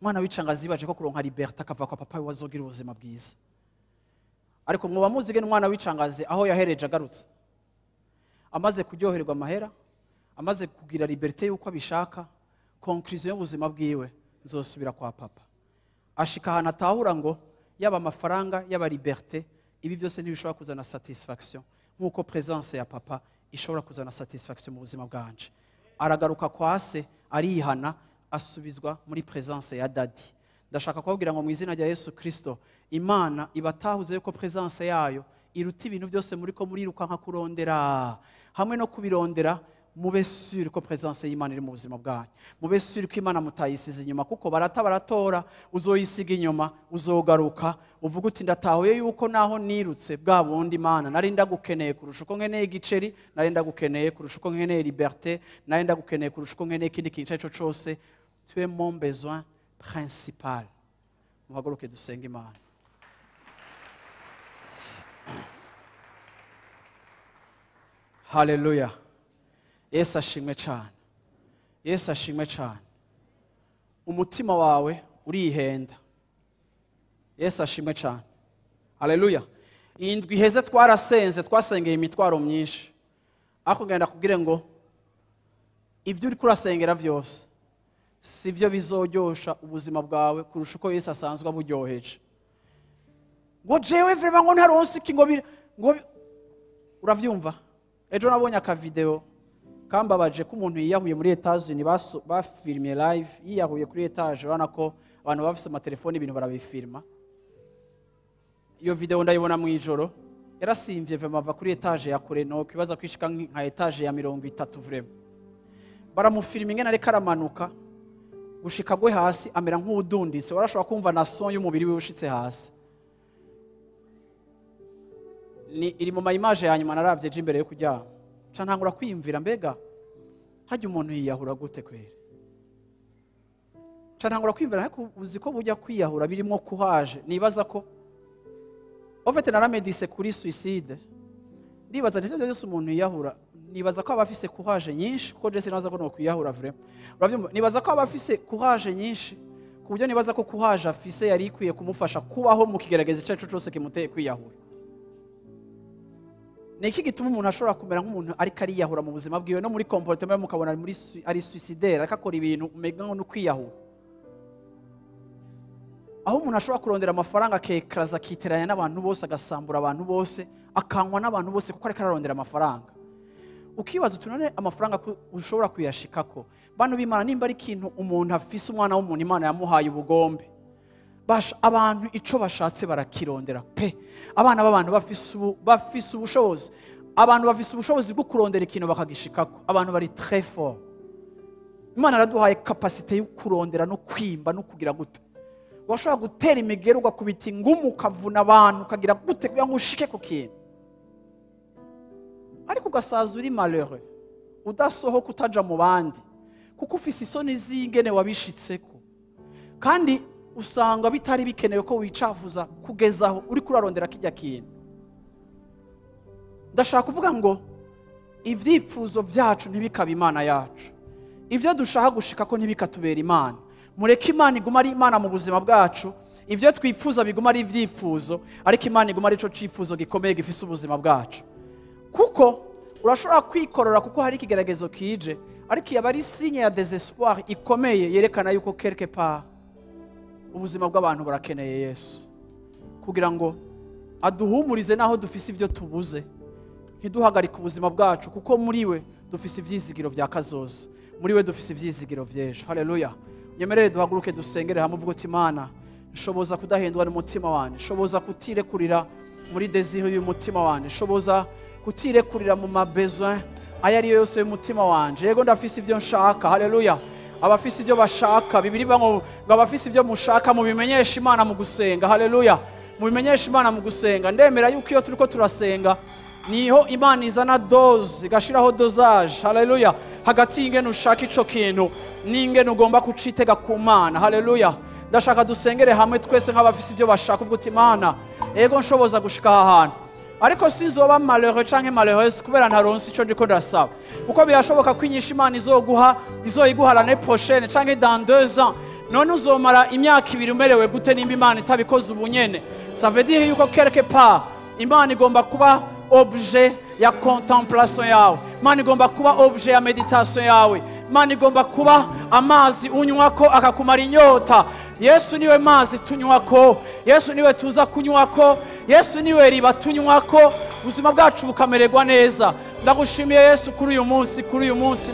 S1: Umwana w'icangazi yibajije ko kuronka liberté akava kwa papa we wazogira ubuzima bwiza. Ariko mwoba muzige n'umwana w'icangazi aho yahereje agarutse, amaze kuryoherwa amahera, amaze kugira liberté yuko abishaka, conclusion y'ubuzima bwiwe nzosubira kwa papa. Ashika ahantu atahura ngo yaba amafaranga yaba liberté, ibi byose ntibishobora kuzana satisfaction nk'uko presence ya papa ishobora kuzana satisfaction mu buzima bwanje. Aragaruka kwa se, arihana, asubizwa muri presence ya daddy. Ndashaka kubabwira ngo mu izina rya Yesu Kristo, Imana ibatahuze yuko presence yayo iruta ibintu byose muri ko muriruka nka kurondera, hamwe no kubirondera mube sûr ko presence y'Imana iri mu buzima bwanyu. Mube sûr ko Imana mutayisize inyuma, kuko baratora uzoyisiga inyuma, uzogaruka uvuga uti ndatahuye yuko naho nirutse bwa bundi Imana nari ndagukeneye kurusha uko nkeneye igiceri, nari ndagukeneye kurusha uko nkeneye liberté, nari ndagukeneye kurusha uko nkeneye ikindi kintu cyo cyose. Tu es mon besoin principal. Muhaguruke dusenga Imana. Hallelujah. Yesu ashimwe cyane. Yesu ashimwe cyane. Umutima wawe urihenda. Yesu ashimwe cyane. Hallelujah. Indwi heze twasengeye imitwaro myinshi. Ako ngenda kubwire ngo ibyo uri kurasengera byose sivyo bizoryosha ubuzima bwawe kurusha uko Yesu asanzwe aburyoheje. Ngo jewe vrema ngo ntaronse iki ngo uravyumva? Ejo nabonye aka video kambabaje ko umuntu yiyahuye muri Etats-Unis, bafilmye live yiyahuye kuri etage, urabona ko abantu bafise amatelefoni ibintu barabifilma. Iyo video ndayibona mu ijoro, yarasimvye vrema ava kuri etage ya kure, no kwibaza kwishika nka etage ya 30 vrema. Baramufilma ingene ariko aramanuka gushika gwe hasi amera nk'udundise, warashobora kumva na son y'umubiri we ushitse hasi. Iri mu image ya nyuma naravye imbere yo kuryama. Ca ntangura kwiyumvira mbega hajya umuntu yiyahura gute kwere? ntangura kwiyumvira ariko uzi ko bujya kwiyahura birimo kuhaje nibaza ko ofete naramedise kuri suicide nibaza ntivyo byose umuntu yiyahura nibaza ko aba afise kuhaje nyinshi kuko je sinaza ko no kwiyahura vraiment uravyumva nibaza ko aba afise kuhaje nyinshi ku buryo nibaza ko kuhaje afise yari ikwiye kumufasha kubaho mu kigerageza cyacu cyose kimuteye kwiyahura. Niki gituma umuntu ashobora kumera nk'umuntu ariko ariyahura mu buzima bwiwe no muri comportement mukabona ari suicidaire akakora ibintu umega nko kwiyahura. Aho umuntu ashobora kurondera amafaranga akekraza akiteranya n'abantu bose agasambura abantu bose akankwa n'abantu bose kuko ariko ararondera amafaranga. Ukibaza utunone amafaranga ushobora kuyashikako bantu b'Imana nimba ari ikintu umuntu afise umwana w'umuntu Imana yamuhaye ubugombe basha abantu ico bashatse barakirondera pe abana b'abantu bafise ubushobozi abantu bafise ubushobozi bwo kurondera ikintu bakagishikako abantu bari très fort. Imana araduhaye capacité yo kurondera no kwimba no kugira gute washobora gutera imigero ugakubita ingumu ukavuna abantu ukagira gute kugira ngo ushike ku kintu ariko ugasaza uri malheureux udasohoka utaja mu bandi kuko ufise isoni z'ingene wabishitseko kandi usanga bitari bikenewe ko wicafuza kugezaho uri kurarondera kijya kintu. Ndashaka kuvuga ngo ivyifuzo vyacu ntibikaba Imana yacu ivyo dushaka gushika ko ntibikatubera Imana. Mureke Imana iguma ari Imana mu buzima bwacu ivyo twifuza biguma ari ivyifuzo ariko Imana iguma ari ico cifuzo gikomeye gifise ubuzima bwacu kuko urashobora kwikorora kuko hari ikigeragezo kije ariko yaba ari signe ya désespoir ikomeye yerekana yuko quelque part ubuzima bw'abantu burakeneye Yesu kugira ngo aduhumurize naho dufise ivyo tubuze ntiduhagarike ubuzima bwacu kuko muri we dufise ivyizigiro vya kazoza muri we dufise ivyizigiro vy'ejo. Haleluya. Nyemerere duhaguruke dusengere hamwe uvuga uti Imana nshoboza kudahendwa n'umutima wanje nshoboza kutirekurira muri désir y'umutima wanje nshoboza kutirekurira mu mabesoin ayari yose y'umutima wanje yego ndafise ivyo nshaka. Haleluya. Abafise ivyo bashaka bibiri bango abafise ivyo mushaka mu bimenyesha Imana mu gusenga. Haleluya. Mu bimenyesha Imana mu gusenga ndemera yuko iyo turiko turasenga niho Imana izana dose igashiraho dosage. Haleluya. Hagati y'ingene ushaka ico kintu n'ingene ugomba kucitega ku Mana. Haleluya. Ndashaka dusengere hamwe twese nk'abafise ivyo bashaka uvuga uti Imana ego nshoboza gushika ahantu ariko sinzoba malheureux canke malheureuse kubera ntaronse ico ndiko ndasaba kuko birashoboka kwinyisha Imana izoyiguha l'année prochaine canke dans 2 ans none uzomara imyaka 2 umerewe gute nimba Imana itabikoze ubunyene. Ça veut dire yuko quelque part Imana igomba kuba objet ya contemplation yawe Imana igomba kuba objet ya meditation yawe Imana igomba kuba amazi unywako akakumara inyota. Yesu niwe mazi tunywako Yesu niwe tuza kunywako Yesu niwe riba tunywako ubuzima bwacu bukamererwa neza. Ndagushimiye Yesu kuri uyu munsi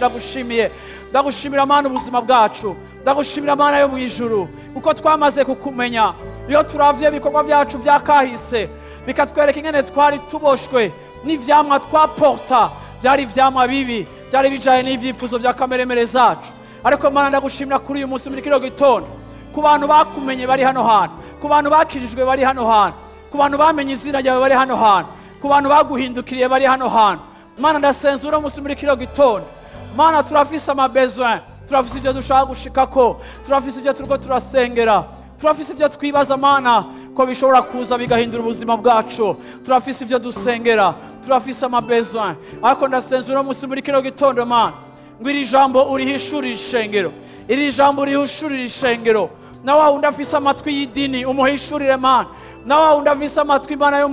S1: ndagushimira Mana ubuzima bwacu ndagushimira Mana yo mu ijuru kuko twamaze kukumenya iyo turavye bikorwa byacu byakahise bikatwereka ingene twari tuboshwe n'ivyamwa twaporta byari ivyamwa bibi byari bijaye n'ivyifuzo bya kameremere zacu ariko Mana ndagushimira kuri uyu munsi muri kino gitondo ku bantu bakumenye bari hano hantu ku bantu bakijijwe bari hano hantu ku bantu bamenye izina ryawe bari hano hantu ku bantu baguhindukiriye bari hano hantu Mana ndasenzura umunsi muri kino gitondo Mana turafise amabesoin turafise ivyo dushaka gushikako turafise ivyo turiko turasengera turafise ivyo twibaza Mana ko bishobora kuza bigahindura ubuzima bwacu turafise ivyo dusengera turafise amabesoin ariko ndasenzura umunsi muri kino gitondo Mana ngo iri jambo urihishurira ishengero iri jambo urihishurira ishengero na wa undafise amatwi y'idini umuhishurire Mana na wa undafise amatwi Imana yo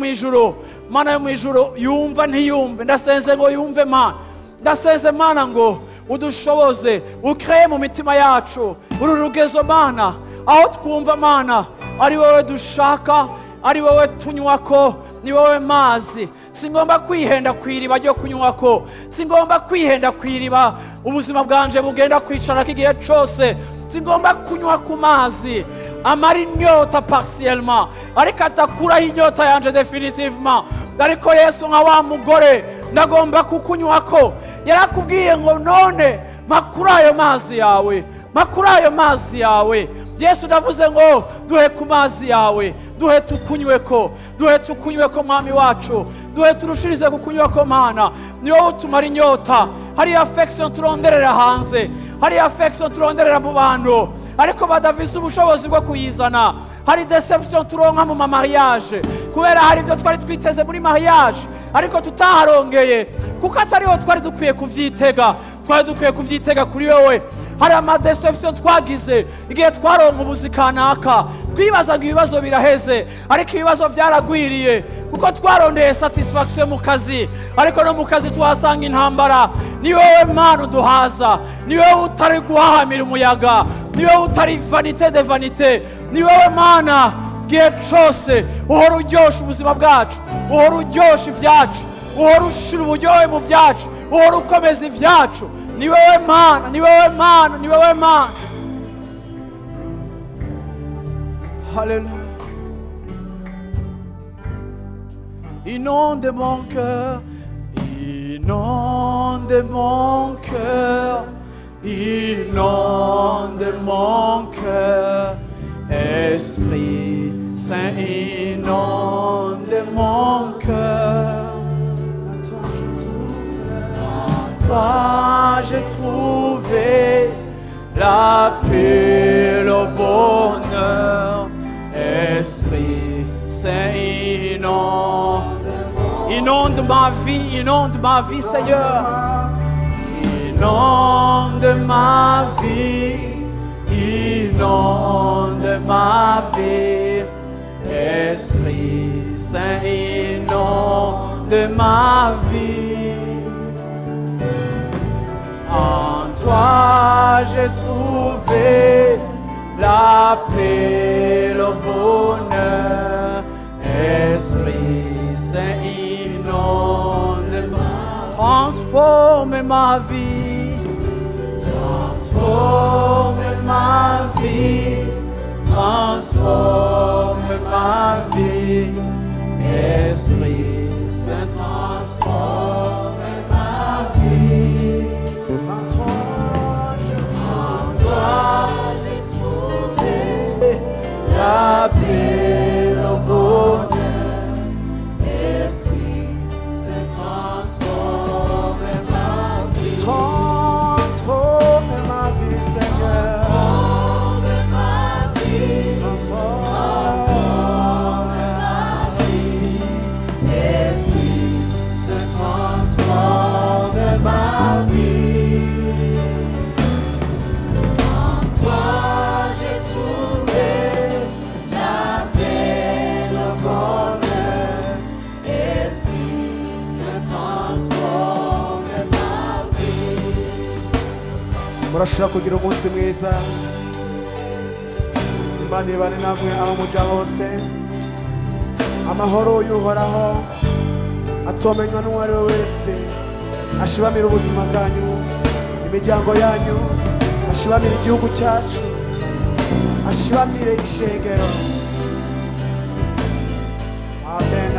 S1: mu ijuru yumva ntiyumve ndasenze ngo yumve Mana ndasenze Mana ngo udushoboze ukreye mu mitima yacu uru rugezo Mana aho twumva Mana ari wowe dushaka ari wowe tunywako ni wowe mazi singomba kwihenda kwiriba ryo kunywako singomba kwihenda kwiriba ubuzima bwanje bugenda kwicara kigihe cyose singomba kunywa ku mazi amara inyota partiellement ariko atakuraho inyota yanje definitivement ariko Yesu nka wa mugore ndagomba kukunywako yarakubwiye ngo none makurayo mazi yawe Yesu ndavuze ngo duhe ku mazi yawe duhe tukunyweko mwami wacu duhe turushirize kukunywako Mana ni wowe utumara inyota hari affection turonderera hanze hari affection turonderera mu bantu ariko badafise ubushobozi bwo kuyizana. Hari deception turonka mu mariage kubera hari ibyo twari twiteze muri mariage ariko tutaharongeye kuko atariho twari dukwiye kuvyitega. Twari dukwiye kuvyitega kuri wewe. Hari ama deception twagize igihe twaronka ubuzi kanaka, twibaza ngo ibibazo biraheze, ariko ibibazo byaragwiriye kuko twarondeye satisfaction mu kazi, ariko no mu kazi tuhasanga intambara. Ni wowe Mana uduhaza, ni wowe utari guhahamira umuyaga, ni wowe utari vanité de vanité, ni wowe Mana gihe cyose uhora uryosha ubuzima bwacu, uhora uryosha ibyacu, uhora ushira uburyohe mu byacu, uhora ukomeza ibyacu. Ni wowe Mana, ni wowe Mana, ni wowe Mana. Hallelujah. Inonde mon cœur, inonde mon cœur, inonde mon cœur. Esprit Saint, inonde mon cœur. Toi j'ai trouvé la paix, le bonheur. Esprit Saint, inonde ma vie, Seigneur. Inonde ma vie, inonde ma vie. Esprit Saint, inonde ma vie. En toi j'ai trouvé la paix, le bonheur. Esprit Saint, inonde ma vie. Transforme ma vie. Transforme ma vie. Transforme ma vie. Esprit Saint, transforme ma vie. En toi j'ai trouvé la paix, le bonheur. Esprit Saint, transforme ma vie. Transforme ma vie, Seigneur. Transforme ma vie. Transforme ma vie. Esprit Saint, transforme ma vie. En toi j'ai trouvé la paix, le bonheur. Esprit Saint, transforme ma vie.
S3: murashobora kugira umunsi mwiza. Imana ibane namwe aho muja hose. Amahoro y'uhoraho atomenywa n'uwo ari we wese ashibamira ubuzima bwanyu, imiryango yanyu, ashibamira igihugu cyacu, ashibamire ishengero. Amen.